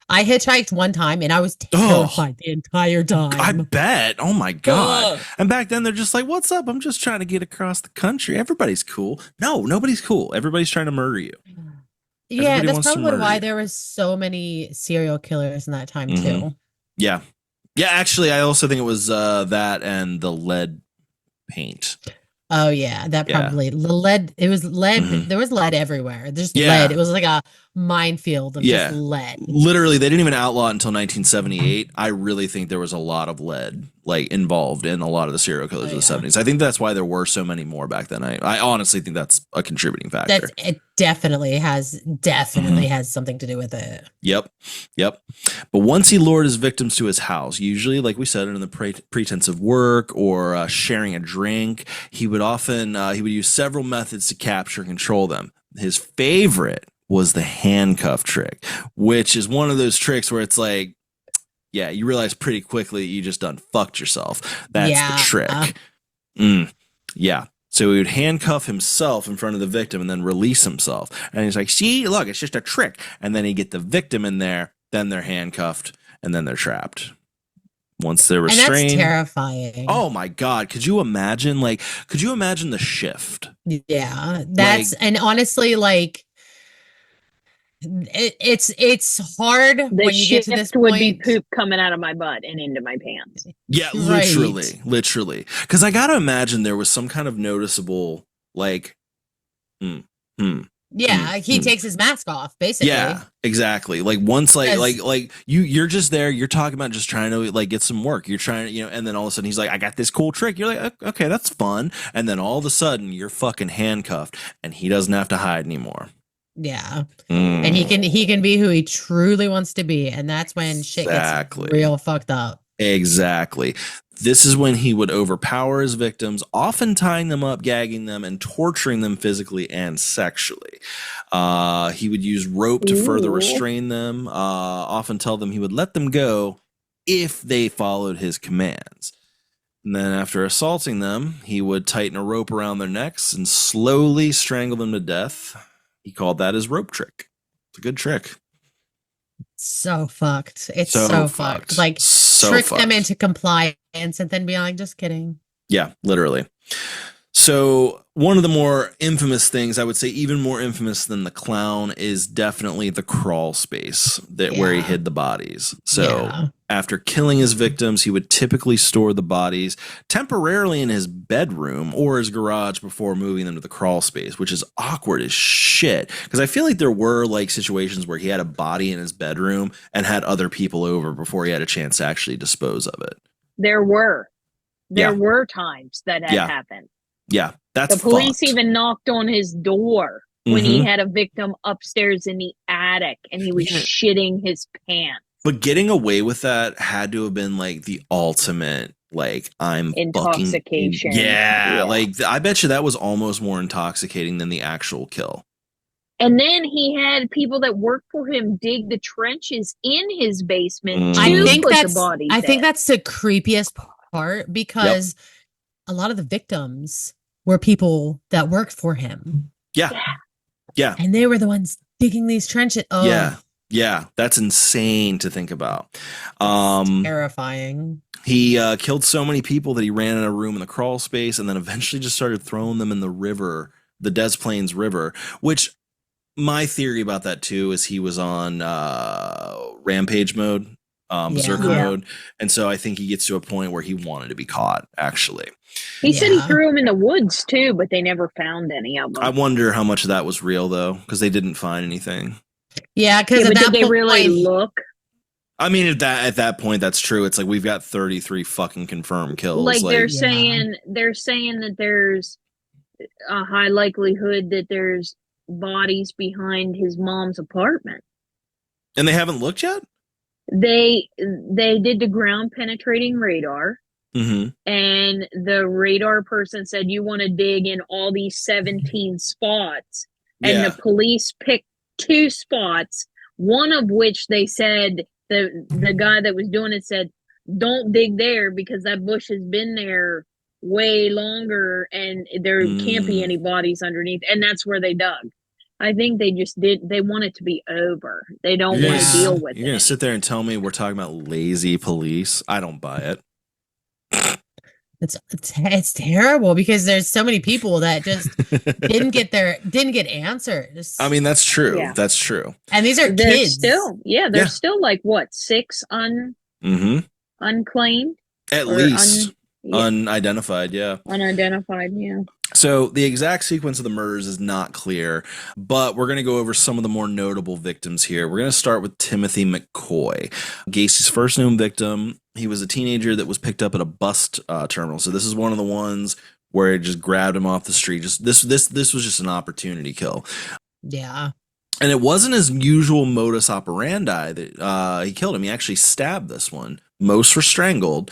I hitchhiked one time and I was terrified the entire time. I bet. Oh my God. And back then they're just like, what's up? I'm just trying to get across the country. Everybody's cool. No, nobody's cool. Everybody's trying to murder you. Yeah, that's probably why there was so many serial killers in that time too. Yeah. Actually, I also think it was that and the lead paint. Oh yeah, that probably the lead. It was lead. There was lead everywhere. There's lead. It was like a minefield of just lead. Literally, they didn't even outlaw it until 1978. I really think there was a lot of lead like involved in a lot of the serial killers of the 70s. I think that's why there were so many more back then. I honestly think that's a contributing factor. It definitely has something to do with it. Yep. But once he lured his victims to his house, usually, like we said, in the pretense of work or sharing a drink, he would often he would use several methods to capture and control them. His favorite was the handcuff trick, which is one of those tricks where it's like, yeah, you realize pretty quickly you just done fucked yourself. That's the trick. Yeah. So he would handcuff himself in front of the victim and then release himself. And he's like, see, look, it's just a trick. And then he'd get the victim in there, then they're handcuffed, and then they're trapped. Once they're restrained. And that's terrifying. Oh my God. Could you imagine the shift? Yeah. And honestly, like, it's hard when you get to this point. Would be poop coming out of my butt and into my pants. Yeah, literally. Because I gotta imagine there was some kind of noticeable like, he takes his mask off, basically. Yeah, exactly. Like once, like you're just there. You're talking about just trying to like get some work. You're trying to, and then all of a sudden he's like, I got this cool trick. You're like, okay, that's fun. And then all of a sudden you're fucking handcuffed, and he doesn't have to hide anymore. Yeah. And he can be who he truly wants to be, and that's when shit gets real fucked up. Exactly. This is when he would overpower his victims, often tying them up, gagging them, and torturing them physically and sexually. He would use rope to further restrain them, often tell them he would let them go if they followed his commands. And then after assaulting them, he would tighten a rope around their necks and slowly strangle them to death. He called that his rope trick. It's a good trick. So fucked. It's so fucked. Like, trick them into compliance and then be like, just kidding. Yeah, literally. So one of the more infamous things, I would say even more infamous than the clown, is definitely the crawl space where he hid the bodies. So after killing his victims, he would typically store the bodies temporarily in his bedroom or his garage before moving them to the crawl space, which is awkward as shit. Because I feel like there were like situations where he had a body in his bedroom and had other people over before he had a chance to actually dispose of it. There were times that happened. Yeah, that's the police fucked. even knocked on his door when he had a victim upstairs in the attic and he was shitting his pants. But getting away with that had to have been like the ultimate, like, I'm intoxication. Like I bet you that was almost more intoxicating than the actual kill. And then he had people that worked for him dig the trenches in his basement to put the bodies I think that's the creepiest part, because a lot of the victims were people that worked for him. Yeah. And they were the ones digging these trenches. Oh. Yeah. That's insane to think about. Terrifying. He killed so many people that he ran in a room in the crawl space and then eventually just started throwing them in the river, the Des Plaines River, which my theory about that too is he was on rampage mode. Berserker mode, and so I think he gets to a point where he wanted to be caught. Actually, he said he threw them in the woods too, but they never found any of them. I wonder how much of that was real though, because they didn't find anything. Yeah, because did they really look? I mean, at that point, that's true. It's like we've got 33 fucking confirmed kills. Like they're saying that there's a high likelihood that there's bodies behind his mom's apartment, and they haven't looked yet. They did the ground penetrating radar, and the radar person said, you want to dig in all these 17 spots, and the police picked 2 spots, one of which they said the guy that was doing it said, don't dig there because that bush has been there way longer and there can't be any bodies underneath, and that's where they dug. I think they want it to be over. They don't want to deal with it. You're going to sit there and tell me we're talking about lazy police? I don't buy it. It's terrible because there's so many people that just didn't get answers. I mean, that's true. Yeah. That's true. And these are kids. There's still like what, 6 unclaimed? At least. Unidentified, Unidentified, yeah. So the exact sequence of the murders is not clear, but we're going to go over some of the more notable victims here. We're going to start with Timothy McCoy, Gacy's first known victim. He was a teenager that was picked up at a bus terminal. So this is one of the ones where it just grabbed him off the street. Just this was just an opportunity kill. Yeah. And it wasn't his usual modus operandi that he killed him. He actually stabbed this one. Most were strangled.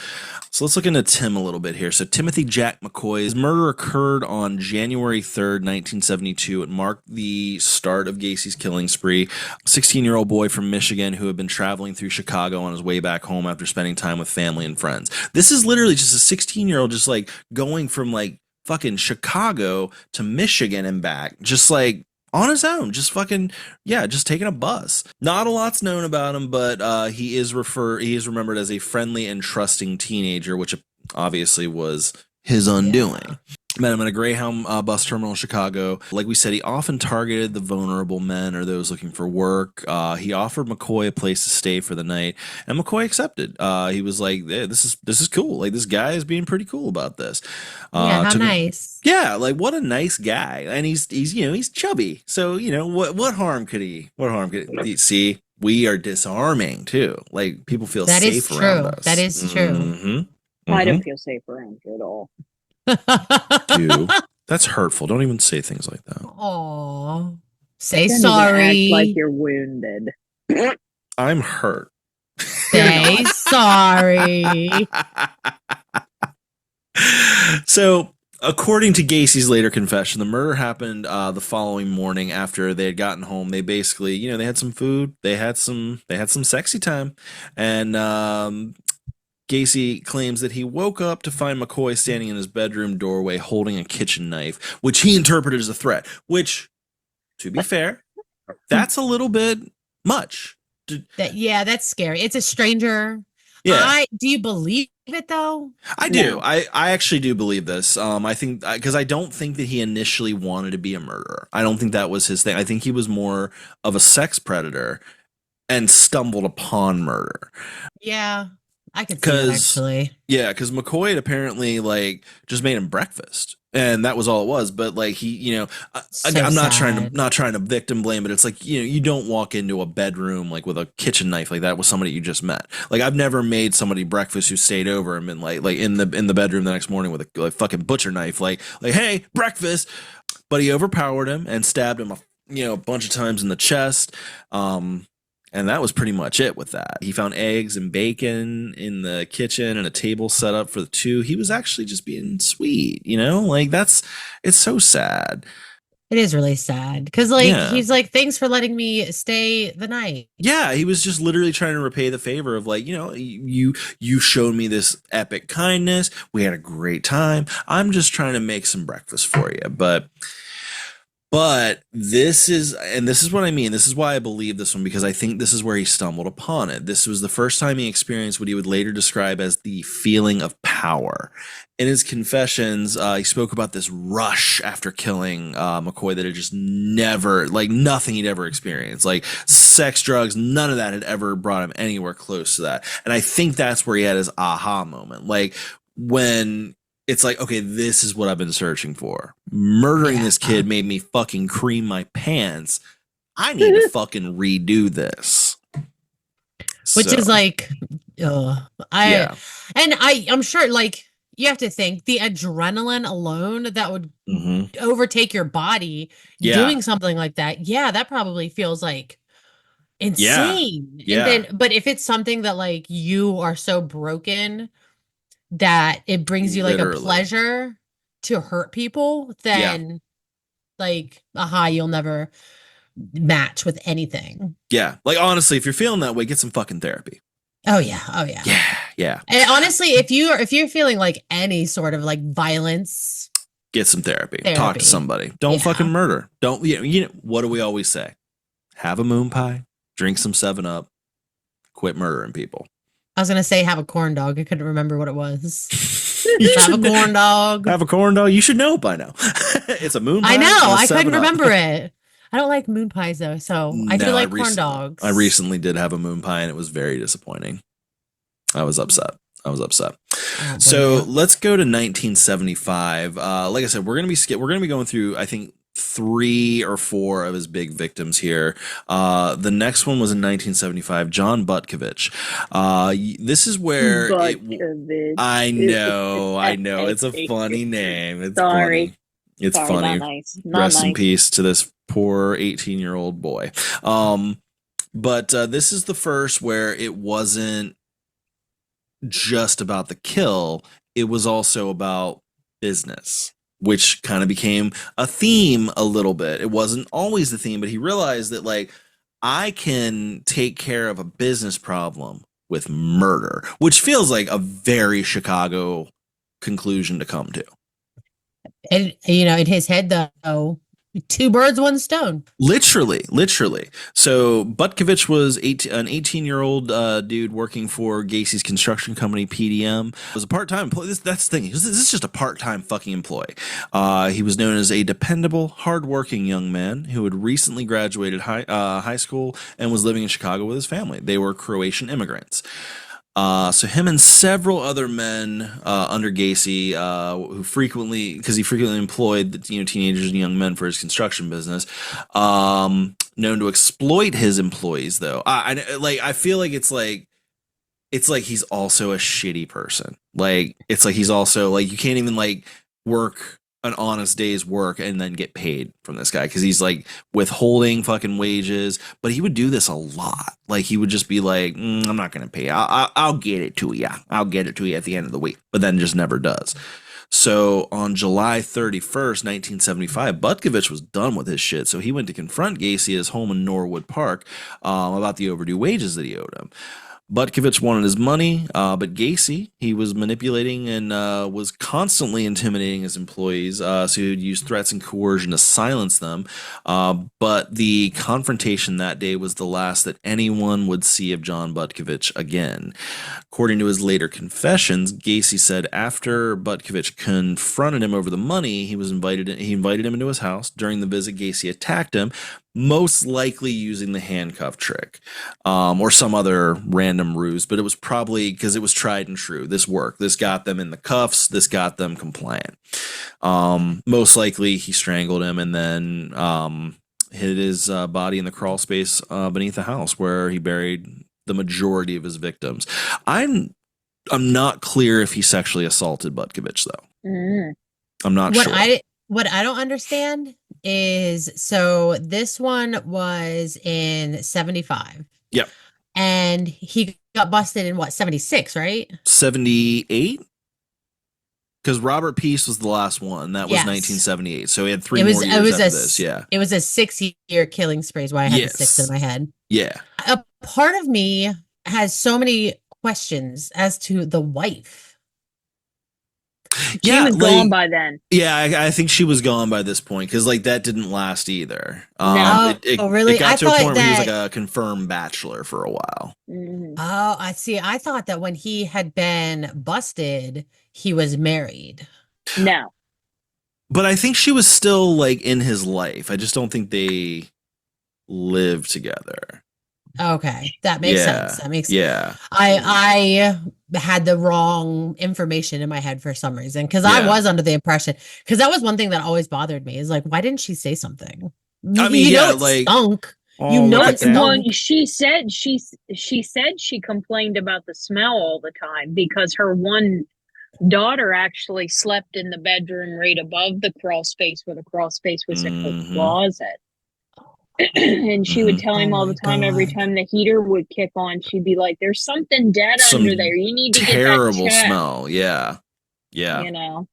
So let's look into Tim a little bit here. So Timothy Jack McCoy's murder occurred on January 3rd, 1972. It marked the start of Gacy's killing spree. A 16-year-old boy from Michigan who had been traveling through Chicago on his way back home after spending time with family and friends. This is literally just a 16-year-old just like going from like fucking Chicago to Michigan and back. Just like on his own, just fucking, yeah, just taking a bus. Not a lot's known about him, but he is remembered as a friendly and trusting teenager, which obviously was his undoing. Yeah. Met him at a Greyhound bus terminal in Chicago. Like we said, he often targeted the vulnerable men or those looking for work. He offered McCoy a place to stay for the night, and McCoy accepted. He was like, hey, "This is cool. Like this guy is being pretty cool about this." Yeah, how nice. Yeah, like what a nice guy, and he's he's chubby. So what harm could he? What harm could he see? We are disarming too. Like people feel that safe around us. That is true. Mm-hmm. I don't feel safe around you at all. Dude, that's hurtful. Don't even say things like that. Aw. Say sorry. Act like you're wounded. I'm hurt. Say sorry. So, according to Gacy's later confession, the murder happened the following morning after they had gotten home. They basically, they had some food, they had some sexy time, and Gacy claims that he woke up to find McCoy standing in his bedroom doorway holding a kitchen knife, which he interpreted as a threat, which, to be fair, that's a little bit much. That's scary. It's a stranger. Yeah. Do you believe it though? I do. No. I actually do believe this. I think because I don't think that he initially wanted to be a murderer. I don't think that was his thing. I think he was more of a sex predator and stumbled upon murder. Yeah. I could see that actually. Yeah, because McCoy had apparently like just made him breakfast, and that was all it was. But like he, I'm not trying to victim blame, but it's like you don't walk into a bedroom like with a kitchen knife like that with somebody you just met. Like I've never made somebody breakfast who stayed over and been like in the bedroom the next morning with a fucking butcher knife, like hey, breakfast. But he overpowered him and stabbed him a bunch of times in the chest. And that was pretty much it with that. He found eggs and bacon in the kitchen and a table set up for the two. He was actually just being sweet, like it's so sad. It is really sad because he's like, thanks for letting me stay the night. Yeah, he was just literally trying to repay the favor of like, you showed me this epic kindness. We had a great time. I'm just trying to make some breakfast for you. But this is what I mean. This is why I believe this one, because I think this is where he stumbled upon it. This was the first time he experienced what he would later describe as the feeling of power. In his confessions, he spoke about this rush after killing McCoy that had just never, like nothing he'd ever experienced. Like sex, drugs, none of that had ever brought him anywhere close to that. And I think that's where he had his aha moment. Like when it's like, okay, this is what I've been searching for. Murdering this kid made me fucking cream my pants. I need to fucking redo this. Which is like, I'm sure like you have to think the adrenaline alone that would overtake your body doing something like that. Yeah, that probably feels like insane. Yeah. And then, but if it's something that like you are so broken that it brings you like a pleasure to hurt people, then like you'll never match with anything. Yeah, like honestly, if you're feeling that way, get some fucking therapy. Oh yeah. Yeah. And honestly, if you're feeling like any sort of like violence, get some therapy. Talk to somebody. Don't fucking murder. Don't what do we always say? Have a moon pie, drink some 7-Up, quit murdering people. I was going to say have a corn dog. I couldn't remember what it was. Have a corn dog. Have a corn dog. You should know by now. It's a moon pie. I know. I couldn't remember it. I don't like moon pies though, so I do like corn dogs. I recently did have a moon pie and it was very disappointing. I was upset. So let's go to 1975. Like I said, we're gonna be going through, I think, 3 or 4 of his big victims here. The next one was in 1975, John Butkovich. This is where I know. It's a funny name. It's funny. It's funny. Not nice. Rest in peace to this poor 18-year-old boy. But this is the first where it wasn't just about the kill. It was also about business, which kind of became a theme a little bit. It wasn't always the theme, but he realized that, like, I can take care of a business problem with murder, which feels like a very Chicago conclusion to come to. And, you know, in his head, though, 2 birds, 1 stone. Literally. So Butkovich was an 18-year-old dude working for Gacy's construction company, PDM. Was a part-time employee. That's the thing. This is just a part-time fucking employee. He was known as a dependable, hardworking young man who had recently graduated high school and was living in Chicago with his family. They were Croatian immigrants. So him and several other men under Gacy, who frequently, because he frequently employed teenagers and young men for his construction business, known to exploit his employees. Though I feel like it's like he's also a shitty person. Like it's like he's also like, you can't even like work an honest day's work and then get paid from this guy, because he's like withholding fucking wages. But he would do this a lot. Like he would just be like, I'm not gonna pay you. I'll get it to you. I'll get it to you at the end of the week, but then just never does. So on July 31st, 1975, Butkovich was done with his shit. So he went to confront Gacy at his home in Norwood Park about the overdue wages that he owed him. Butkovich wanted his money, but Gacy, he was manipulating and was constantly intimidating his employees, so he would use threats and coercion to silence them. But the confrontation that day was the last that anyone would see of John Butkovich again. According to his later confessions, Gacy said after Butkovich confronted him over the money, he invited him into his house. During the visit, Gacy attacked him, most likely using the handcuff trick, or some other random ruse, but it was probably because it was tried and true. This worked. This got them in the cuffs. This got them compliant. Most likely he strangled him and then hid his body in the crawl space beneath the house, where he buried the majority of his victims. I'm not clear if he sexually assaulted Butkovich, though. I'm not sure. What I don't understand is, so this one was in 75. Yep. And he got busted in what, 76, right? 78? Because Robert Peace was the last one. That was 1978. So he had 3 more years after this. Yeah. It was a 6-year killing spree, is why I had the 6 in my head. Yeah. A part of me has so many questions as to the wife. She was gone by then. Yeah, I think she was gone by this point, because like that didn't last either. No. Really? It got to a point where he was like a confirmed bachelor for a while. Oh, I see. I thought that when he had been busted, he was married. No. But I think she was still like in his life. I just don't think they lived together. Okay, that makes sense. That makes sense. Yeah. I had the wrong information in my head for some reason, because I was under the impression, because that was one thing that always bothered me, is like, why didn't she say something? I mean, it stunk. It stunk. Well, she said she complained about the smell all the time, because her one daughter actually slept in the bedroom right above the crawl space, where the crawl space was in her closet. And she would tell him all the time, every time the heater would kick on, she'd be like, there's something dead under there. You need to get that checked. Terrible smell. Yeah. You know.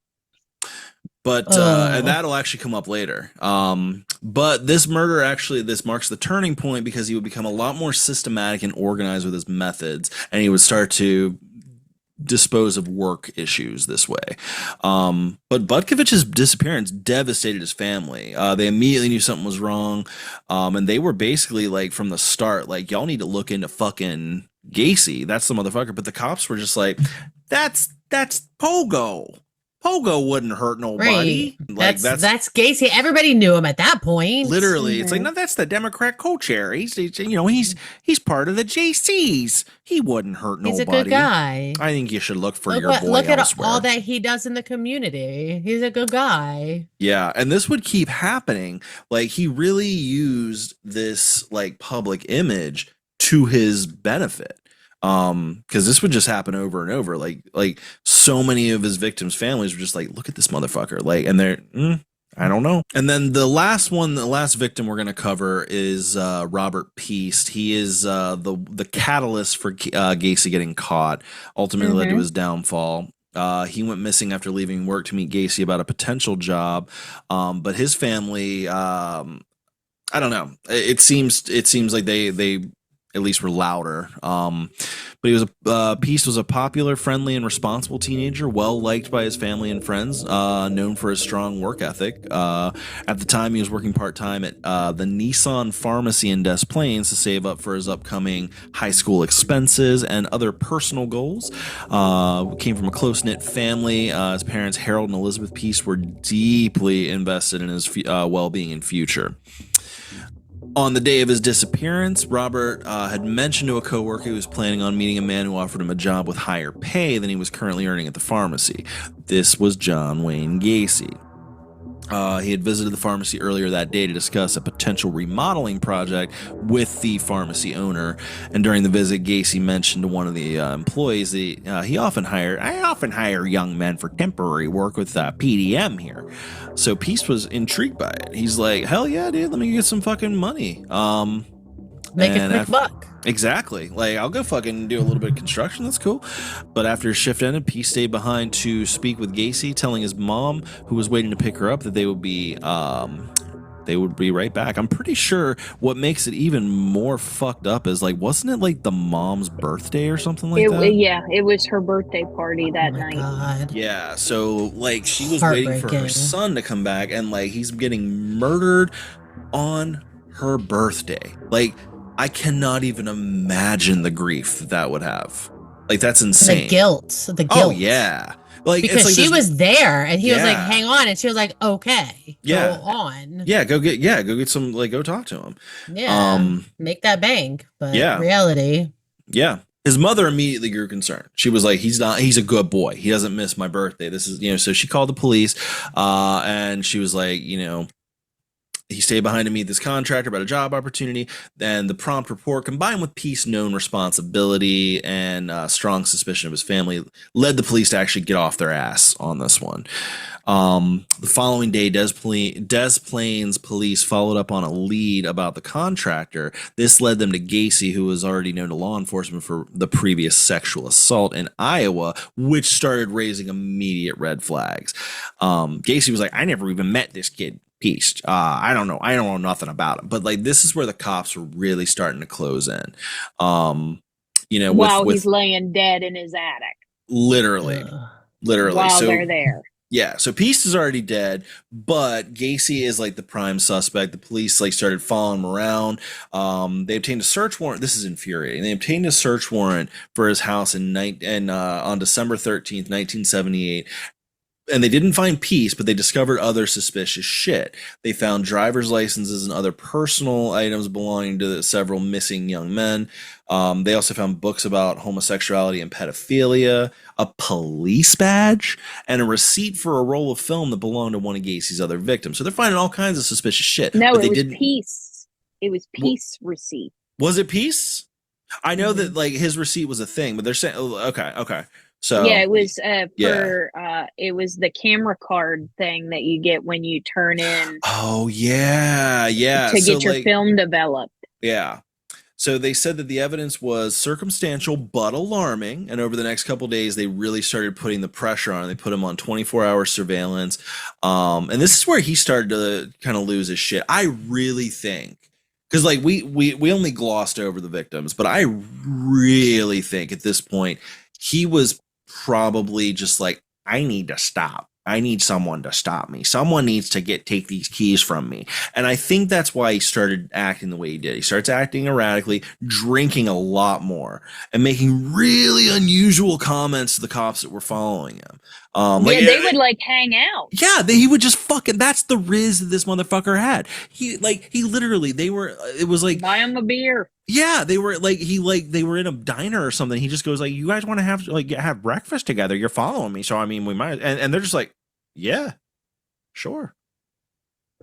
But and that'll actually come up later. But this murder this marks the turning point, because he would become a lot more systematic and organized with his methods, and he would start to dispose of work issues this way. But Butkovich's disappearance devastated his family. They immediately knew something was wrong, and they were basically like, from the start, like, y'all need to look into fucking Gacy. That's the motherfucker. But the cops were just like, that's Pogo. Pogo wouldn't hurt nobody. Right. Like that's Gacy. Everybody knew him at that point. Literally, it's like, no, that's the Democrat co-chair. He's part of the JCs. He wouldn't hurt nobody. He's a good guy. I think you should look for your boy look elsewhere. At all that he does in the community. He's a good guy. Yeah, and this would keep happening. Like, he really used this like public image to his benefit. Because this would just happen over and over. Like so many of his victims' families were just like, look at this motherfucker. Like, and they're I don't know. And then the last victim we're going to cover is Robert Peast. He is the catalyst for Gacy getting caught, ultimately led to his downfall. He went missing after leaving work to meet Gacy about a potential job. But his family, I don't know. It seems like they at least were louder. But he was Peast was a popular, friendly, and responsible teenager, well liked by his family and friends, known for his strong work ethic. At the time, he was working part-time at the Nissan pharmacy in Des Plaines to save up for his upcoming high school expenses and other personal goals. Came from a close-knit family. His parents, Harold and Elizabeth Peast, were deeply invested in his well-being and future. On the day of his disappearance, Robert had mentioned to a coworker he was planning on meeting a man who offered him a job with higher pay than he was currently earning at the pharmacy. This was John Wayne Gacy. He had visited the pharmacy earlier that day to discuss a potential remodeling project with the pharmacy owner. And during the visit, Gacy mentioned to one of the employees that I often hire young men for temporary work with PDM here. So Peast was intrigued by it. He's like, hell yeah, dude, let me get some fucking money. Make a quick buck. Exactly. Like, I'll go fucking do a little bit of construction. That's cool. But after his shift ended, Peast stayed behind to speak with Gacy, telling his mom, who was waiting to pick her up, that they would be right back. I'm pretty sure what makes it even more fucked up is, like, wasn't it like the mom's birthday or something like that? Yeah, it was her birthday party that night. God. Yeah, so like she was waiting for her son to come back, and like he's getting murdered on her birthday. Like, I cannot even imagine the grief that would have. Like, that's insane. The guilt. Oh yeah. Like, because it's like she was there and he was like, hang on, and she was like, okay, go on. Yeah, go get some, like, go talk to him. Yeah. Make that bank. But reality. Yeah. His mother immediately grew concerned. She was like, he's a good boy. He doesn't miss my birthday. This is, so she called the police, and she was like, he stayed behind to meet this contractor about a job opportunity. Then the prompt report, combined with Peast's known responsibility and strong suspicion of his family, led the police to actually get off their ass on this one. The following day, Des Plaines police followed up on a lead about the contractor. This led them to Gacy, who was already known to law enforcement for the previous sexual assault in Iowa, which started raising immediate red flags. Gacy was like, I never even met this kid. Peast. I don't know nothing about him, but like, this is where the cops were really starting to close in. While he's laying dead in his attic, literally, while they're there. Yeah, so Peast is already dead, but Gacy is like the prime suspect. The police like started following him around. They obtained a search warrant. This is infuriating. They obtained a search warrant for his house on December 13th, 1978. And they didn't find Peast, but they discovered other suspicious shit. They found driver's licenses and other personal items belonging to several missing young men. They also found books about homosexuality and pedophilia, a police badge, and a receipt for a roll of film that belonged to one of Gacy's other victims. So they're finding all kinds of suspicious shit. No, it was Peast. It was Peast's receipt. Was it Peast? I know that like his receipt was a thing, but they're saying, okay. So yeah, it was it was the camera card thing that you get when you turn in. Oh yeah. To get your film developed. Yeah. So they said that the evidence was circumstantial but alarming, and over the next couple of days, they really started putting the pressure on. They put him on 24-hour surveillance, and this is where he started to kind of lose his shit. I really think, because like we only glossed over the victims, but I really think at this point he was probably just like, I need to stop. I need someone to stop me. Someone needs to take these keys from me. And I think that's why he started acting the way he did. He starts acting erratically, drinking a lot more, and making really unusual comments to the cops that were following him. They would like hang out. Yeah, he would just fucking. That's the riz that this motherfucker had. He literally. It was like buy him a beer. Yeah, they were they were in a diner or something. He just goes like, "You guys want to have breakfast together? You're following me, so I mean, we might." And they're just like, "Yeah, sure,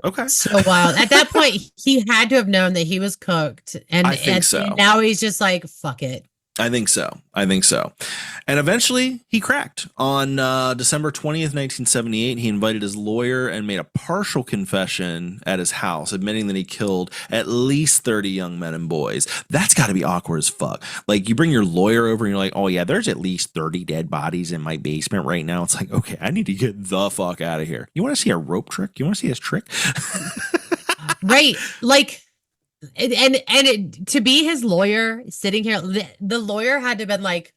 okay." So wild. At that point, he had to have known that he was cooked, and I think so. Now he's just like, "Fuck it." I think so. And eventually he cracked. On December 20th, 1978, he invited his lawyer and made a partial confession at his house, admitting that he killed at least 30 young men and boys. That's got to be awkward as fuck. Like, you bring your lawyer over and you're like, oh yeah, there's at least 30 dead bodies in my basement right now. It's like, okay, I need to get the fuck out of here. You want to see a rope trick? You want to see his trick? Right. Like, to be his lawyer sitting here, the lawyer had to have been like,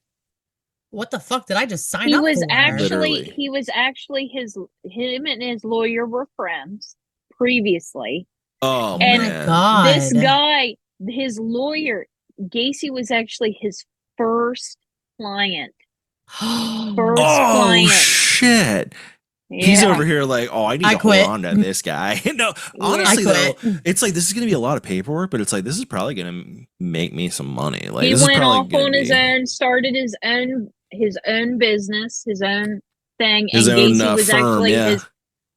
what the fuck did I just sign up for? He was actually him and his lawyer were friends previously. Oh, and my God. This guy, his lawyer, Gacy, was actually his first client. Client. Shit. Yeah. He's over here like, oh, I need to hold on to this guy. No, honestly though, it's like, this is going to be a lot of paperwork, but it's like, this is probably going to make me some money. Like, he went off on his own, started his own business, his own thing, and Gacy was firm, actually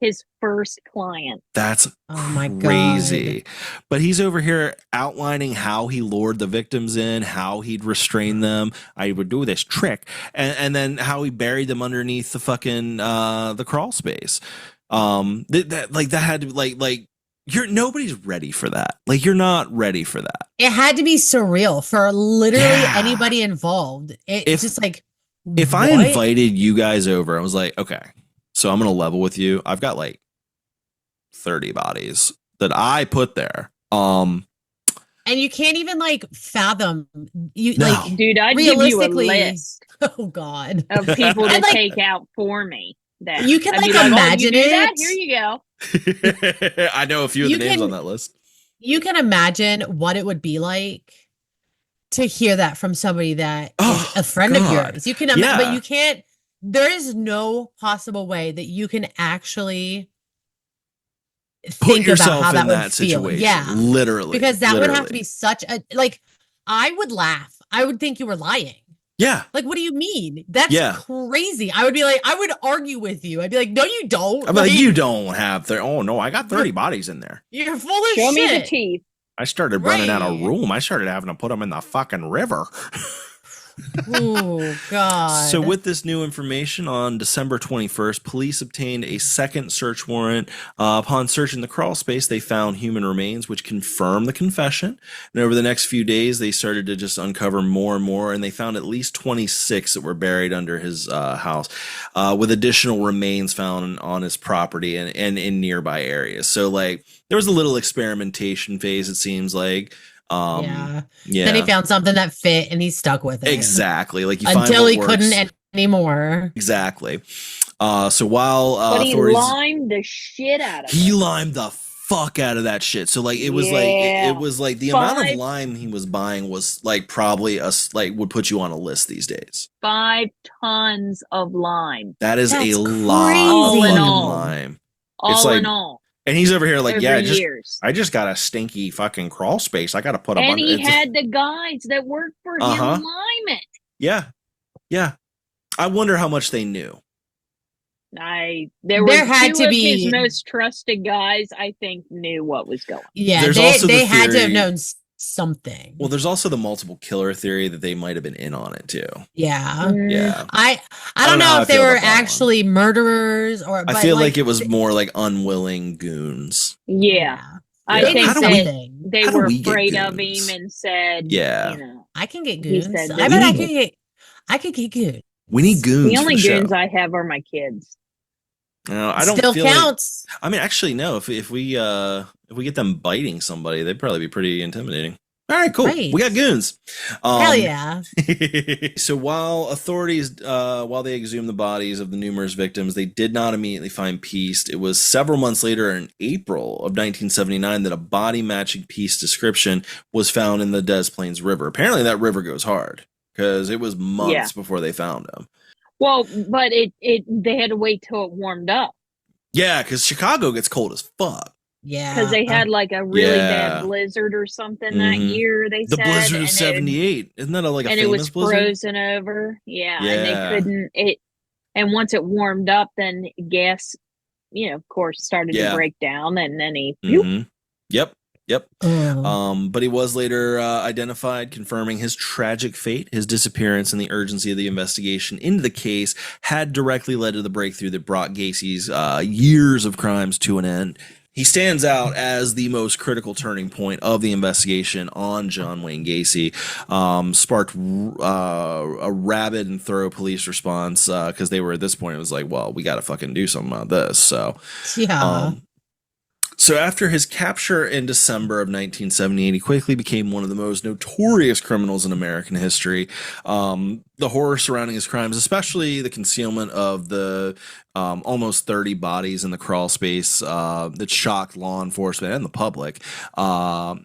his first client. That's my crazy. God. But he's over here outlining how he lured the victims in, how he'd restrain them. I would do this trick, and then how he buried them underneath the fucking the crawl space. That had to be nobody's ready for that. Like, you're not ready for that. It had to be surreal for literally anybody involved. It's just like, if I invited you guys over, I was like, okay, so I'm going to level with you. I've got like 30 bodies that I put there. And you can't even like fathom you dude, I'd give you a list. Oh God. Of people to take out for me. That you can imagine it. Here you go. I know a few of the names on that list. You can imagine what it would be like to hear that from somebody that is a friend of yours. You can imagine, but you can't. There is no possible way that you can actually think about how that would feel. Yeah, literally, because that would have to be such a I would laugh. I would think you were lying. Yeah. Like, what do you mean? That's crazy. I would be like, I would argue with you. I'd be like, no, you don't. I'm like, you don't have 30. Oh no, I got 30 bodies in there. You're full of shit. Show me the teeth. I started running out of room. I started having to put them in the fucking river. Oh, God. So with this new information, on December 21st, police obtained a second search warrant. Upon searching the crawl space, they found human remains, which confirmed the confession. And over the next few days, they started to just uncover more and more, and they found at least 26 that were buried under his house, with additional remains found on his property and in nearby areas. So, like, there was a little experimentation phase, it seems like. Yeah. Then he found something that fit and he stuck with it. Exactly. Like, until he couldn't anymore. Exactly. So while but he limed the shit out of it. He limed the fuck out of that shit. So like it was like the amount of lime he was buying was like probably would put you on a list these days. 5 tons of lime. That's a lot of lime. All in all. And he's over here like, I just got a stinky fucking crawl space. I got to put a bunch. And he had the guys that worked for him lime it. Yeah. Yeah. I wonder how much they knew. There had to be his most trusted guys, I think, knew what was going on. Yeah, they had to have known something. Well, there's also the multiple killer theory that they might have been in on it too. Yeah. Yeah. I don't know if they were actually murderers or I feel like it was more like unwilling goons. Yeah. I think they were afraid of him and said, I can get goons. I bet I could get goons. We need goons. The only goons I have are my kids. No, I don't still feel counts. I mean, actually, no. If we get them biting somebody, they'd probably be pretty intimidating. All right, cool. Right. We got goons. Hell yeah. So while authorities, while they exhumed the bodies of the numerous victims, they did not immediately find Piest. It was several months later in April of 1979 that a body matching Piest's description was found in the Des Plaines River. Apparently that river goes hard because it was months before they found him. Well, but they had to wait till it warmed up. Yeah, because Chicago gets cold as fuck. Yeah. Because they had like a really bad blizzard or something that year, they said. The blizzard of 78. Isn't that like a famous blizzard? And it was frozen over. Yeah. And they couldn't, and once it warmed up, then gas, of course, started to break down, and then he, Yep. But he was later identified, confirming his tragic fate. His disappearance and the urgency of the investigation into the case had directly led to the breakthrough that brought Gacy's years of crimes to an end. He stands out as the most critical turning point of the investigation on John Wayne Gacy. Sparked a rabid and thorough police response because they were, at this point, it was like, well, we got to fucking do something about this. So, So after his capture in December of 1978, he quickly became one of the most notorious criminals in American history. The horror surrounding his crimes, especially the concealment of the almost 30 bodies in the crawl space that shocked law enforcement and the public.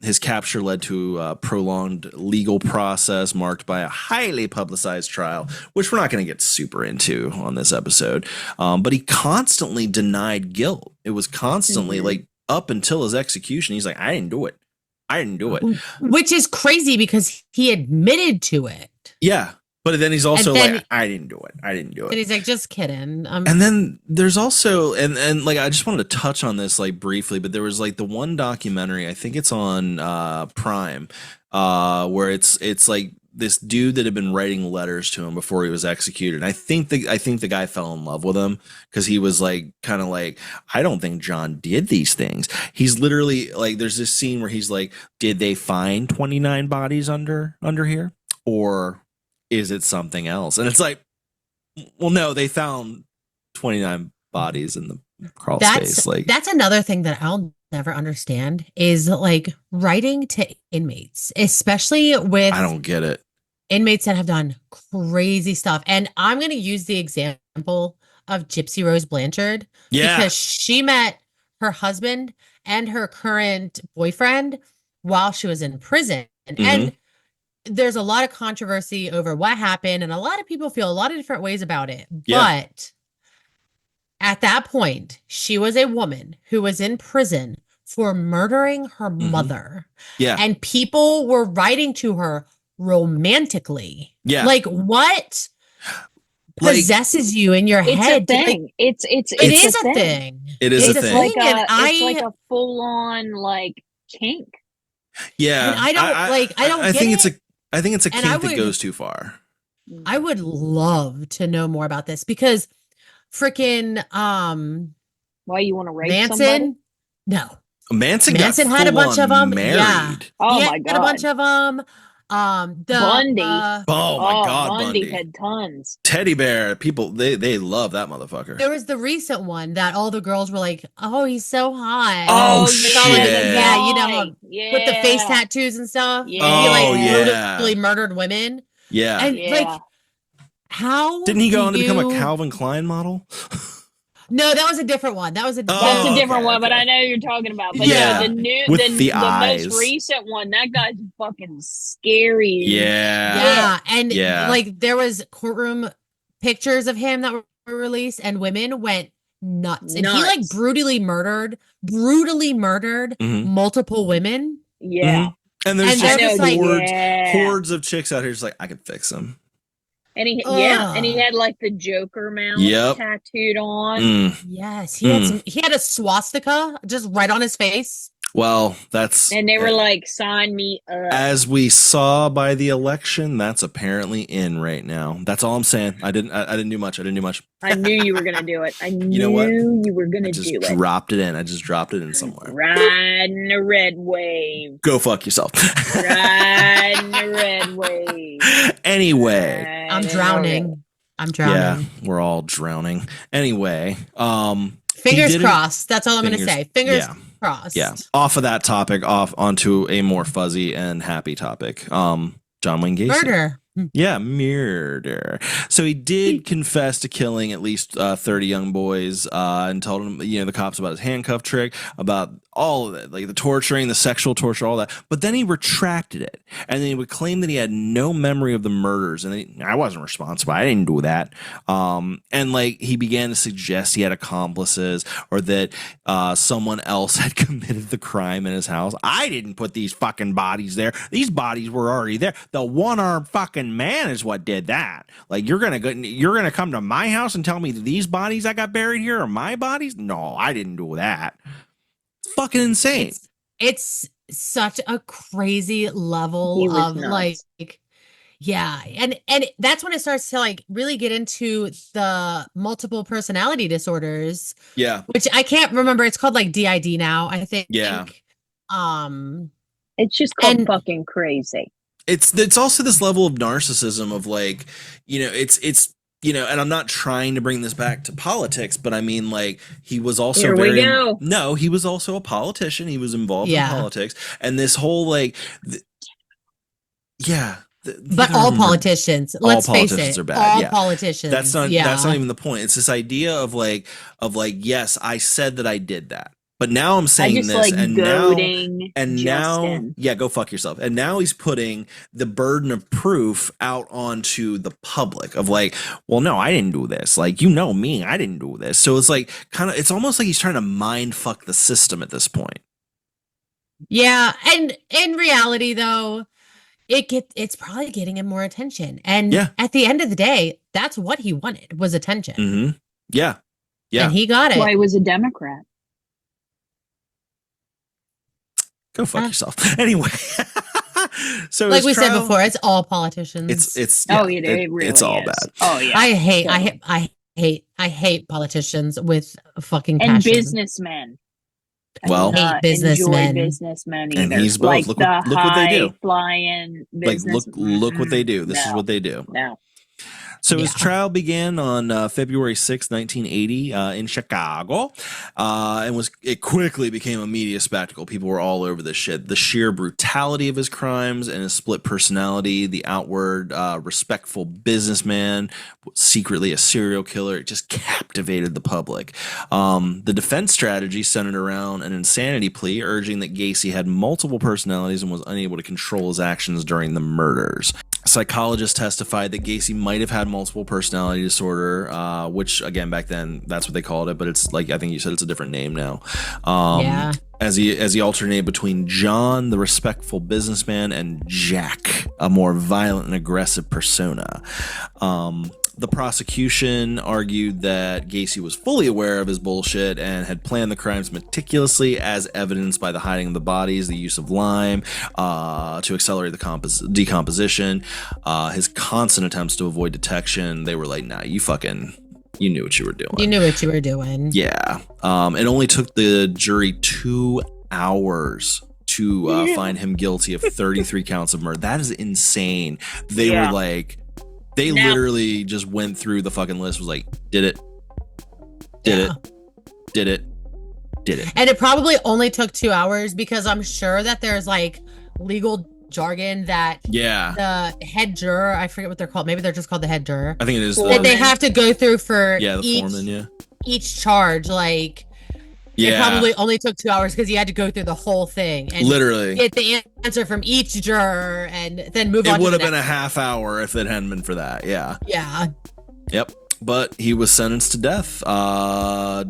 His capture led to a prolonged legal process marked by a highly publicized trial, which we're not going to get super into on this episode. But he constantly denied guilt. It was constantly like, up until his execution, he's like, I didn't do it. Which is crazy because he admitted to it. Yeah. But then he's also like, I didn't do it. And he's like, just kidding. And then there's also, and like, I just wanted to touch on this like briefly, but there was like the one documentary, I think it's on Prime, where it's like this dude that had been writing letters to him before he was executed. And I think the guy fell in love with him because he was like, kind of like, I don't think John did these things. He's literally like, there's this scene where he's like, did they find 29 bodies under here? Or is it something else? And it's like, well, no, they found 29 bodies in the crawl space. Like, that's another thing that I'll never understand is like writing to inmates, especially with, I don't get it, inmates that have done crazy stuff. And I'm going to use the example of Gypsy Rose Blanchard because she met her husband and her current boyfriend while she was in prison. And there's a lot of controversy over what happened, and a lot of people feel a lot of different ways about it. But at that point, she was a woman who was in prison for murdering her mother. Yeah. And people were writing to her romantically. Yeah. Like, what possesses you in your head? It's a thing. Like, it is a thing. It is a thing. It's like a full-on, like, kink. Yeah. And I think it's a kink that goes too far. I would love to know more about this because freaking why you want to rape Manson? Somebody? No. Manson had a bunch of them. Married. Yeah. Oh my god. Had a bunch of them. Bundy. Oh my god, Bundy had tons. Teddy Bear. People they love that motherfucker. There was the recent one that all the girls were like, "Oh, he's so hot." Oh shit. With the face tattoos and stuff. Yeah. He brutally murdered women. Yeah. And like, how didn't he go on to become a Calvin Klein model? No, that was a different one. That's a different one, but I know you're talking about. But the most recent one, that guy's fucking scary. Yeah. And like there was courtroom pictures of him that were released, and women went nuts. And he like brutally murdered multiple women. Yeah. And there's just hordes of chicks out here just like, I can fix them. And he had like the Joker mouth tattooed on. Yes, he had a swastika just right on his face. Well, and they were like, sign me up. As we saw by the election, that's apparently in right now. That's all I'm saying. I didn't do much. I knew you were gonna do it. I knew you were gonna do it. I just dropped it in somewhere. Riding a red wave. Go fuck yourself. Riding a red wave. Anyway. I'm drowning. Yeah, we're all drowning. Anyway, fingers crossed. That's all I'm gonna say. Fingers crossed. crossed. Yeah. Off of that topic, off onto a more fuzzy and happy topic. John Wayne Gacy. Murder. Yeah, murder. So he did confess to killing at least 30 young boys and told them, the cops about his handcuff trick, about all of it, like the torturing, the sexual torture, all that. But then he retracted it. And then he would claim that he had no memory of the murders. And I wasn't responsible. I didn't do that. And like he began to suggest he had accomplices or that someone else had committed the crime in his house. I didn't put these fucking bodies there. These bodies were already there. The one-armed fucking man is what did that. Like you're gonna come to my house and tell me that these bodies I got buried here are my bodies? No, I didn't do that. It's fucking insane. It's such a crazy level of nuts. Like, yeah, and that's when it starts to like really get into the multiple personality disorders. Yeah, which I can't remember. It's called like DID now, I think. Yeah. It's just called fucking crazy. It's also this level of narcissism of like, it's and I'm not trying to bring this back to politics, but I mean like he was also he was also a politician. He was involved in politics, and this whole like but all politicians, let's face it, are bad. All politicians. That's not even the point. It's this idea of like yes, I said that I did that. But now I'm saying this, like and now, go fuck yourself. And now he's putting the burden of proof out onto the public of like, well, no, I didn't do this. Like, me, I didn't do this. So it's like it's almost like he's trying to mind fuck the system at this point. Yeah, and in reality, though, it's probably getting him more attention. And at the end of the day, that's what he wanted was attention. Mm-hmm. Yeah, and he got it. Why he was a Democrat. Go fuck yourself. Anyway, so like we said before, it's all politicians. It's it really it's all is. bad. Oh yeah, I hate politicians with fucking and passion. Businessmen. Well, I hate businessmen. Businessmen and he's both. Like look what they do. Flying business. Like look what they do. This is what they do. No. So his trial began on February 6, 1980 in Chicago, and it quickly became a media spectacle. People were all over this shit. The sheer brutality of his crimes and his split personality, the outward respectful businessman, secretly a serial killer, it just captivated the public. The defense strategy centered around an insanity plea, urging that Gacy had multiple personalities and was unable to control his actions during the murders. Psychologists testified that Gacy might have had multiple personality disorder, which again back then that's what they called it, but it's like I think you said it's a different name now. As he alternated between John, the respectful businessman, and Jack, a more violent and aggressive persona. The prosecution argued that Gacy was fully aware of his bullshit and had planned the crimes meticulously, as evidenced by the hiding of the bodies, the use of lime to accelerate the decomposition, his constant attempts to avoid detection. They were like, nah, you knew what you were doing. You knew what you were doing. Yeah. It only took the jury 2 hours to find him guilty of 33 counts of murder. That is insane. They were like... They literally just went through the fucking list, was like, did it. And it probably only took 2 hours because I'm sure that there's like legal jargon that the head juror, I forget what they're called. Maybe they're just called the head juror. I think it is. That they have to go through for foreman, each charge. Like, it probably only took 2 hours because he had to go through the whole thing and literally get the answer from each juror and then move on. It would have been a half hour if it hadn't been for that. Yeah. Yep. But he was sentenced to death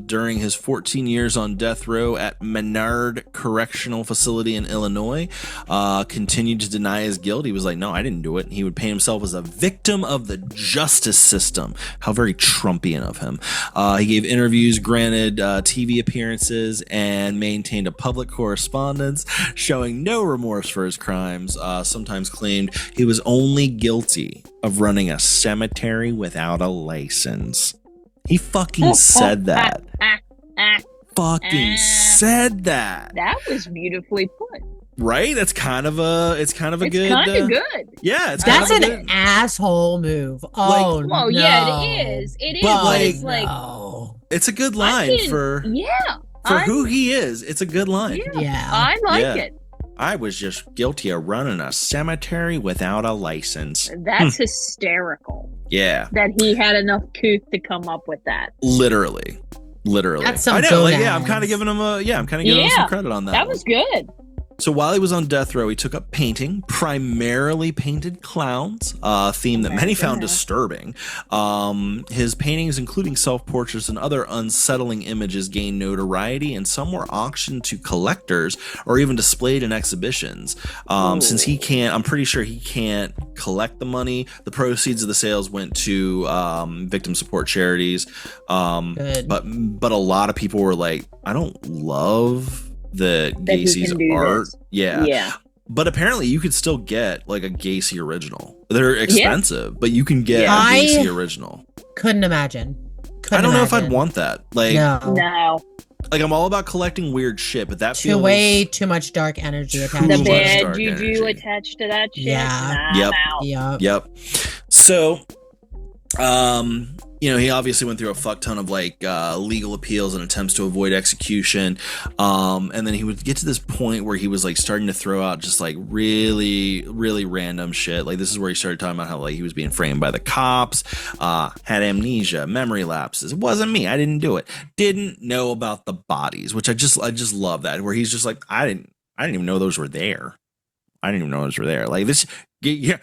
during his 14 years on death row at Menard Correctional Facility in Illinois. Continued to deny his guilt. He was like, no, I didn't do it. He would paint himself as a victim of the justice system. How very Trumpian of him. He gave interviews, granted TV appearances, and maintained a public correspondence showing no remorse for his crimes. Sometimes claimed he was only guilty of running a cemetery without a license. He fucking said that. Said that. That was beautifully put. Right? It's kind of good. It's kind of good. Yeah, that's an asshole move. Oh, like, well, no. Yeah, it is. It is. But it's like no. It's a good line for For who he is, it's a good line. Yeah. I like it. I was just guilty of running a cemetery without a license. That's hysterical. Yeah. That he had enough couth to come up with that. Literally. That's some I know, gonads. I'm kind of giving him some credit on that. That was good. So while he was on death row, he took up painting, primarily painted clowns, a theme that many found disturbing. His paintings, including self-portraits and other unsettling images, gained notoriety, and some were auctioned to collectors or even displayed in exhibitions. Since I'm pretty sure he can't collect the money. The proceeds of the sales went to victim support charities. But a lot of people were like, I don't love that Gacy's art. Yeah. But apparently you could still get like a Gacy original. They're expensive, but you can get a Gacy original. Couldn't imagine. I don't know if I'd want that. Like, no. Like, I'm all about collecting weird shit, but that feels way too much dark energy attached. The bad juju attached to that shit. Yeah. Yep. So, he obviously went through a fuck ton of like legal appeals and attempts to avoid execution. And then he would get to this point where he was like starting to throw out just like really, really random shit. Like, this is where he started talking about how like he was being framed by the cops, had amnesia, memory lapses. It wasn't me. I didn't do it. Didn't know about the bodies, which I just love that, where he's just like, I didn't even know those were there. Like this. Yeah.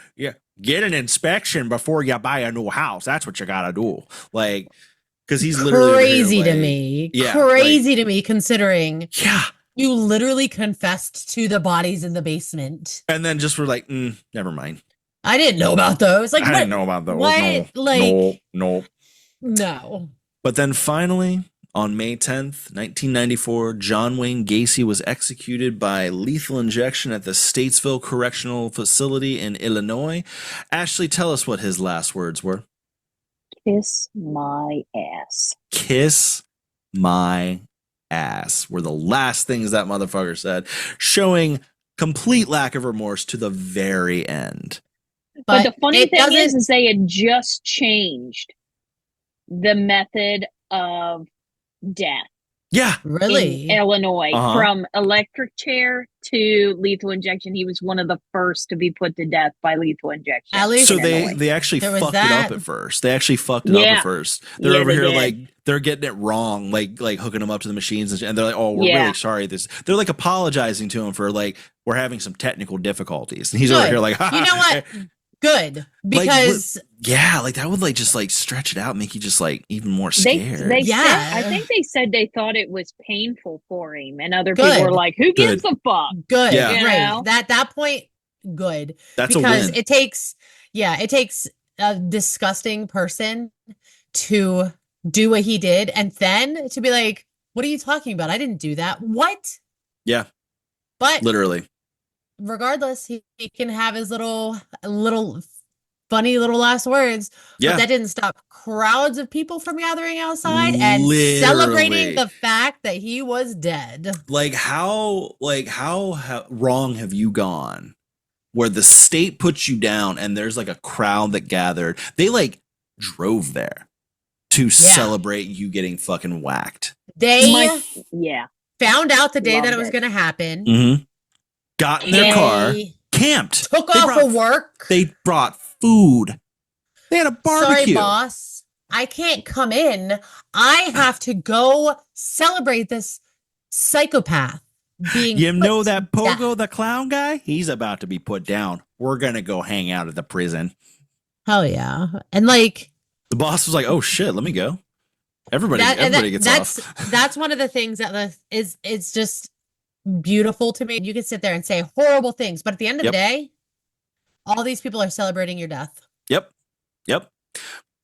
Get an inspection before you buy a new house. That's what you gotta do. Like, because he's literally crazy to me. Yeah, crazy to me, considering you literally confessed to the bodies in the basement, and then just were like, never mind. I didn't know about those. Like, I didn't know about those. What? No. But then finally, on May 10th, 1994, John Wayne Gacy was executed by lethal injection at the Statesville Correctional Facility in Illinois. Ashley, tell us what his last words were. Kiss my ass. Kiss my ass were the last things that motherfucker said, showing complete lack of remorse to the very end. But the funny thing is they had just changed the method of death. Yeah, really. In Illinois, from electric chair to lethal injection, he was one of the first to be put to death by lethal injection. At least so they actually fucked it up at first. They're over here like they're getting it wrong, like hooking him up to the machines, and they're like, "Oh, we're really sorry." They're like apologizing to him for like, we're having some technical difficulties, and he's over here like, you know what? Good, because like that would like just like stretch it out, make you just like even more scared. I think they said they thought it was painful for him, and other people were like, "Who gives a fuck?" Good, right? That point, good. That's because a win. It takes a disgusting person to do what he did, and then to be like, "What are you talking about? I didn't do that." What? Yeah, but literally. Regardless, he can have his little funny little last words. But that didn't stop crowds of people from gathering outside and celebrating the fact that he was dead. Like how wrong have you gone where the state puts you down and there's like a crowd that gathered? They like drove there to celebrate you getting fucking whacked. They found out the day that it was going to happen. Mm-hmm. Got in their car, camped, took off of work. They brought food. They had a barbecue. Sorry, boss. I can't come in. I have to go celebrate this psychopath being. You know that Pogo, the clown guy? He's about to be put down. We're going to go hang out at the prison. Hell yeah. And like. The boss was like, oh shit, let me go. Everybody gets off. That's one of the things that it's just beautiful to me. You can sit there and say horrible things, but at the end of the day, all these people are celebrating your death. Yep.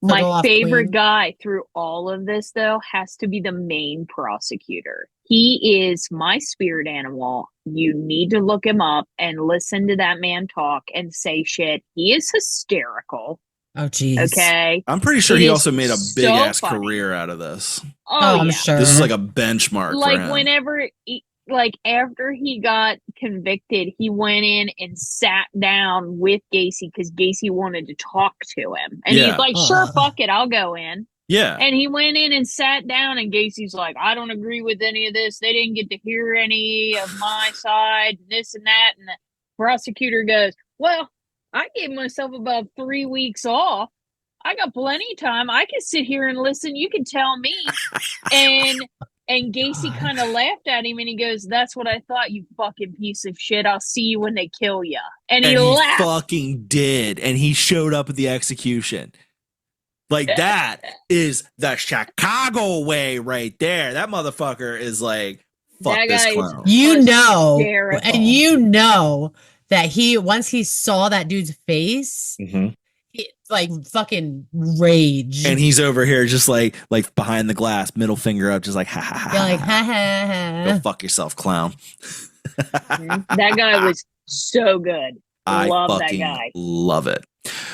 My favorite guy through all of this, though, has to be the main prosecutor. He is my spirit animal. You need to look him up and listen to that man talk and say shit. He is hysterical. Oh, geez. Okay. I'm pretty sure he also made a big ass career out of this. Oh, I'm sure. This is like a benchmark. Like for him. whenever. After he got convicted, he went in and sat down with Gacy because Gacy wanted to talk to him. And he's like, sure, fuck it, I'll go in. Yeah. And he went in and sat down, and Gacy's like, I don't agree with any of this. They didn't get to hear any of my side, this and that. And the prosecutor goes, well, I gave myself about 3 weeks off. I got plenty of time. I can sit here and listen. You can tell me. And Gacy kind of laughed at him, and he goes, that's what I thought, you fucking piece of shit. I'll see you when they kill you. And he laughed. Fucking did. And he showed up at the execution. Like, that is the Chicago way right there. That motherfucker is like, fuck That this guy clown. You know, hysterical. and you know that once he saw that dude's face, he like fucking rage. And he's over here just like behind the glass, middle finger up, just like, ha ha ha. You're like, ha ha ha. Go fuck yourself, clown. That guy was so good. Love that guy. Love it.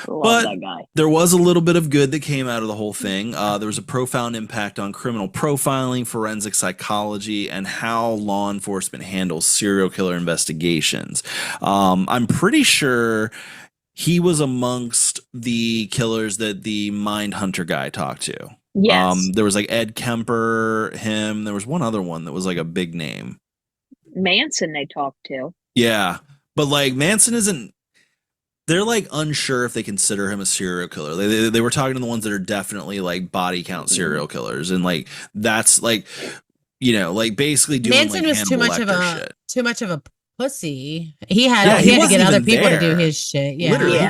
Love that guy. There was a little bit of good that came out of the whole thing. There was a profound impact on criminal profiling, forensic psychology, and how law enforcement handles serial killer investigations. I'm pretty sure he was amongst the killers that the Mindhunter guy talked to. Yes. There was like Ed Kemper, him. There was one other one that was like a big name. Manson they talked to. Yeah. But like Manson isn't, they're like unsure if they consider him a serial killer. They were talking to the ones that are definitely like body count serial killers. And like, that's like, you know, like basically doing Manson like was shit. too much of a pussy. He had to get other people to do his shit. Yeah. Literally, he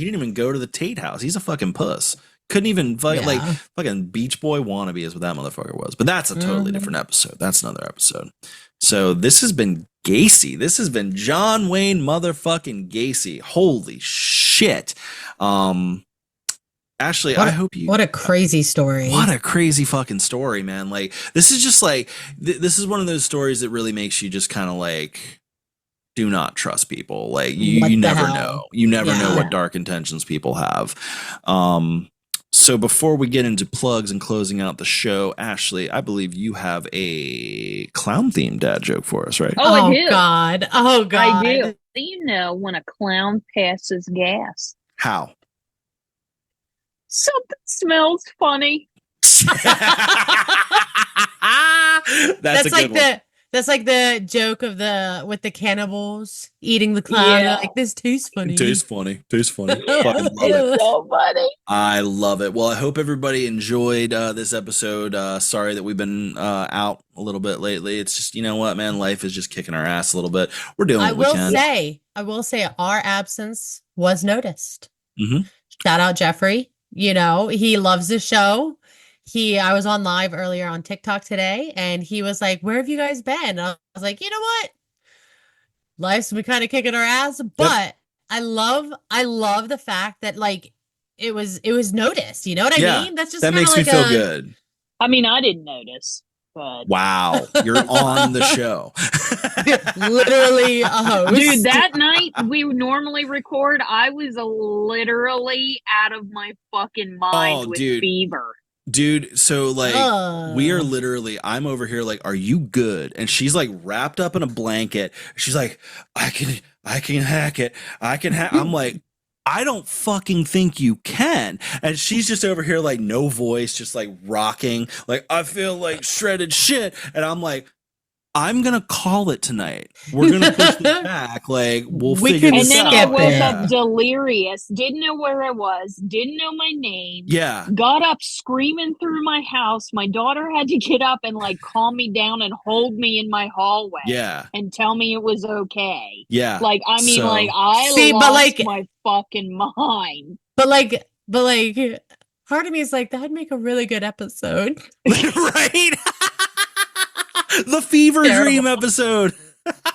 didn't even go to the Tate house. He's a fucking puss. Couldn't even like fucking Beach Boy wannabe is what that motherfucker was. But that's a totally different episode. That's another episode. So this has been Gacy. This has been John Wayne motherfucking Gacy. Holy shit. Ashley, I hope you. What a crazy story. What a crazy fucking story, man. Like, this is just like, this is one of those stories that really makes you just kind of like, do not trust people. Like, you never know. You never know what dark intentions people have. So before we get into plugs and closing out the show, Ashley, I believe you have a clown-themed dad joke for us, right? Oh, I do. God. Oh, God. I do. You know when a clown passes gas. How? Something smells funny. That's a good one. That's like the joke of with the cannibals eating the clown. Yeah. Like, this tastes funny. Tastes funny. Fucking love it. It's so funny. I love it. Well, I hope everybody enjoyed this episode. Sorry that we've been out a little bit lately. It's just, you know what, man, life is just kicking our ass a little bit. We're doing what we can. I will say our absence was noticed. Mm-hmm. Shout out Jeffrey. You know, he loves the show. I was on live earlier on TikTok today, and he was like, where have you guys been? And I was like, you know what? Life's been kind of kicking our ass, but I love the fact that like it was noticed. You know what I mean? That's just that makes me feel good. I mean, I didn't notice, but wow, you're on the show. Literally a host. Dude, that night we normally record, I was literally out of my fucking mind with fever. Dude, so like we are literally, I'm over here like, are you good? And she's like wrapped up in a blanket. She's like, I can hack it. I'm like, I don't fucking think you can. And she's just over here like no voice, just like rocking. Like, I feel like shredded shit. And I'm like, I'm going to call it tonight. We're going to push this back. Like, we'll figure this out. And then I woke up delirious. Didn't know where I was. Didn't know my name. Yeah. Got up screaming through my house. My daughter had to get up and like calm me down and hold me in my hallway. Yeah. And tell me it was okay. Yeah. Like, I mean, like, I lost my fucking mind. But part of me is like, that'd make a really good episode. Right? The fever dream episode.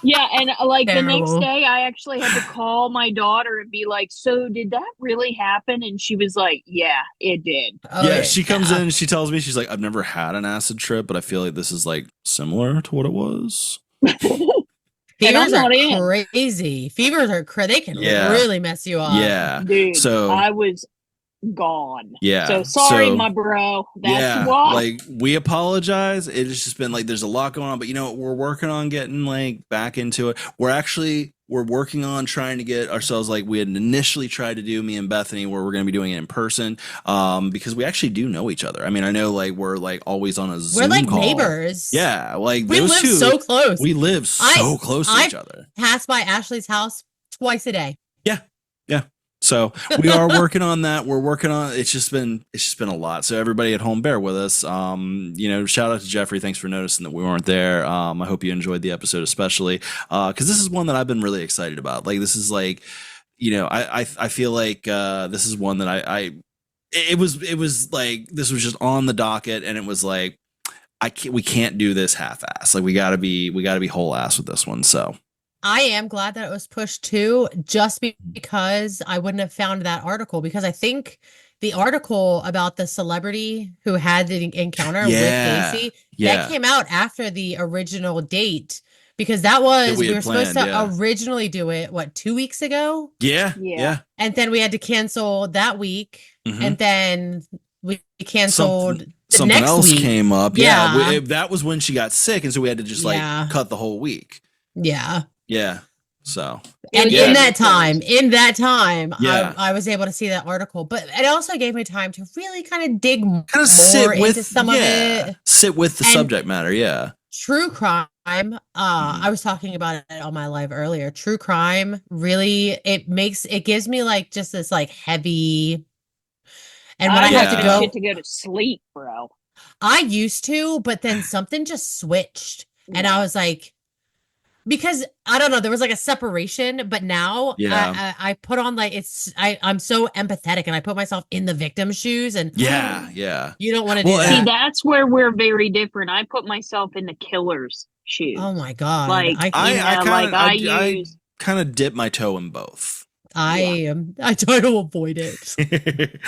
Yeah, and like the next day I actually had to call my daughter and be like, so did that really happen? And she was like, yeah, it did. She comes in and she tells me, she's like, I've never had an acid trip, but I feel like this is like similar to what it was. Fevers are crazy. Fevers are they can really mess you up. Yeah. Dude, so I was gone. Yeah. So sorry, my bro. That's why. Like, we apologize. It's just been like there's a lot going on, but you know, we're working on getting like back into it. We're actually we're working on trying to get ourselves, like we had initially tried to do, me and Bethany, where we're going to be doing it in person, because we actually do know each other. I mean, I know like we're like always on a Zoom We're like call. neighbors. Yeah, like we those live two, so close. We live so close to each other. Pass by Ashley's house twice a day. Yeah. So we are working on that. We're working on, it's just been a lot. So everybody at home, bear with us. Shout out to Jeffrey. Thanks for noticing that we weren't there. I hope you enjoyed the episode, especially because this is one that I've been really excited about. Like, this is like, I feel like this is one that it was like, this was just on the docket, and it was like, we can't do this half-ass. Like, we gotta be whole ass with this one. So I am glad that it was pushed too, just because I wouldn't have found that article, because I think the article about the celebrity who had the encounter with Gacy, that came out after the original date, because that was, we were supposed to originally do it, 2 weeks ago? Yeah. And then we had to cancel that week, and then we canceled something next else week. Came up. Yeah. That was when she got sick, and so we had to just cut the whole week. Yeah. So, and in that time, I was able to see that article, but it also gave me time to really kind of dig more into some of it. Sit with the subject matter. Yeah. True crime. I was talking about it on my live earlier. True crime really, it gives me like just this like heavy. And when I have to go to sleep, bro. I used to, but then something just switched, and I was like, because I don't know, there was like a separation, but now I put on like, I'm so empathetic, and I put myself in the victim's shoes, and you don't want to do that. See, that's where we're very different. I put myself in the killer's shoes. Oh my God. Like, I kind of dip my toe in both. I try to avoid it.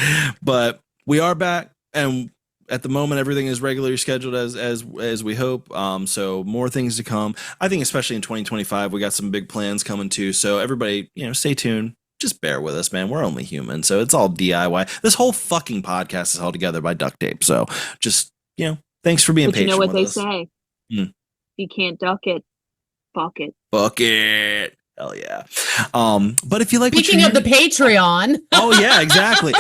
But we are back, and at the moment, everything is regularly scheduled as we hope. So more things to come. I think especially in 2025, we got some big plans coming too. So everybody, stay tuned. Just bear with us, man. We're only human. So it's all DIY. This whole fucking podcast is held together by duct tape. So just, thanks for being patient. You know what with they us. say? If you can't duck it, fuck it. Fuck it. Hell yeah. But if you like, speaking of the Patreon. Oh yeah, exactly.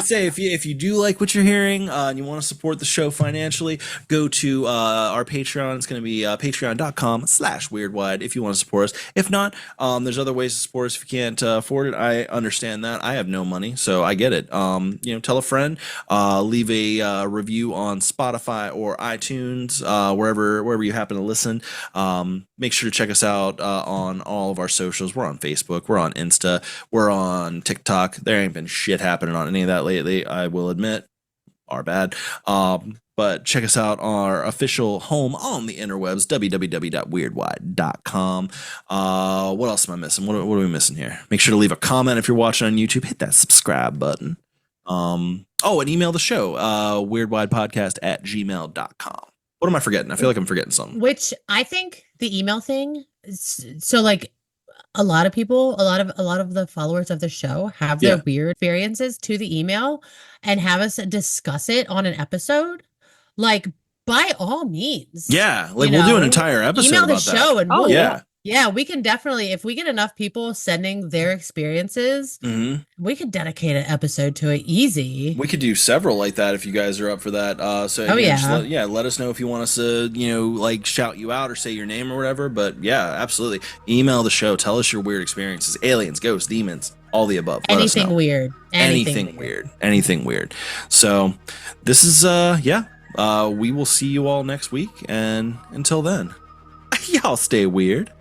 Say if you do like what you're hearing, and you want to support the show financially, go to our Patreon. It's going to be patreon.com/weirdwide if you want to support us. If not, there's other ways to support us if you can't afford it. I understand that. I have no money, so I get it. Tell a friend, leave a review on Spotify or iTunes, wherever you happen to listen. Make sure to check us out on all of our socials. We're on Facebook, we're on Insta, we're on TikTok. There ain't been shit happening on any of that lately, I will admit. Our bad. But check us out on our official home on the interwebs, www.weirdwide.com. What else am I missing? What are we missing here? Make sure to leave a comment if you're watching on YouTube. Hit that subscribe button. And email the show, weirdwidepodcast@gmail.com. What am I forgetting? I feel like I'm forgetting something. Which I think the email thing, so like a lot of people, a lot of the followers of the show have their weird experiences to the email and have us discuss it on an episode. Like, by all means. Yeah, like we'll do an entire episode email about the show that. And yeah, we can definitely, if we get enough people sending their experiences, we could dedicate an episode to it easy. We could do several like that if you guys are up for that. Let us know if you want us to, like shout you out or say your name or whatever. But yeah, absolutely. Email the show. Tell us your weird experiences. Aliens, ghosts, demons, all the above. Anything weird. Anything weird. So this is, we will see you all next week. And until then, y'all stay weird.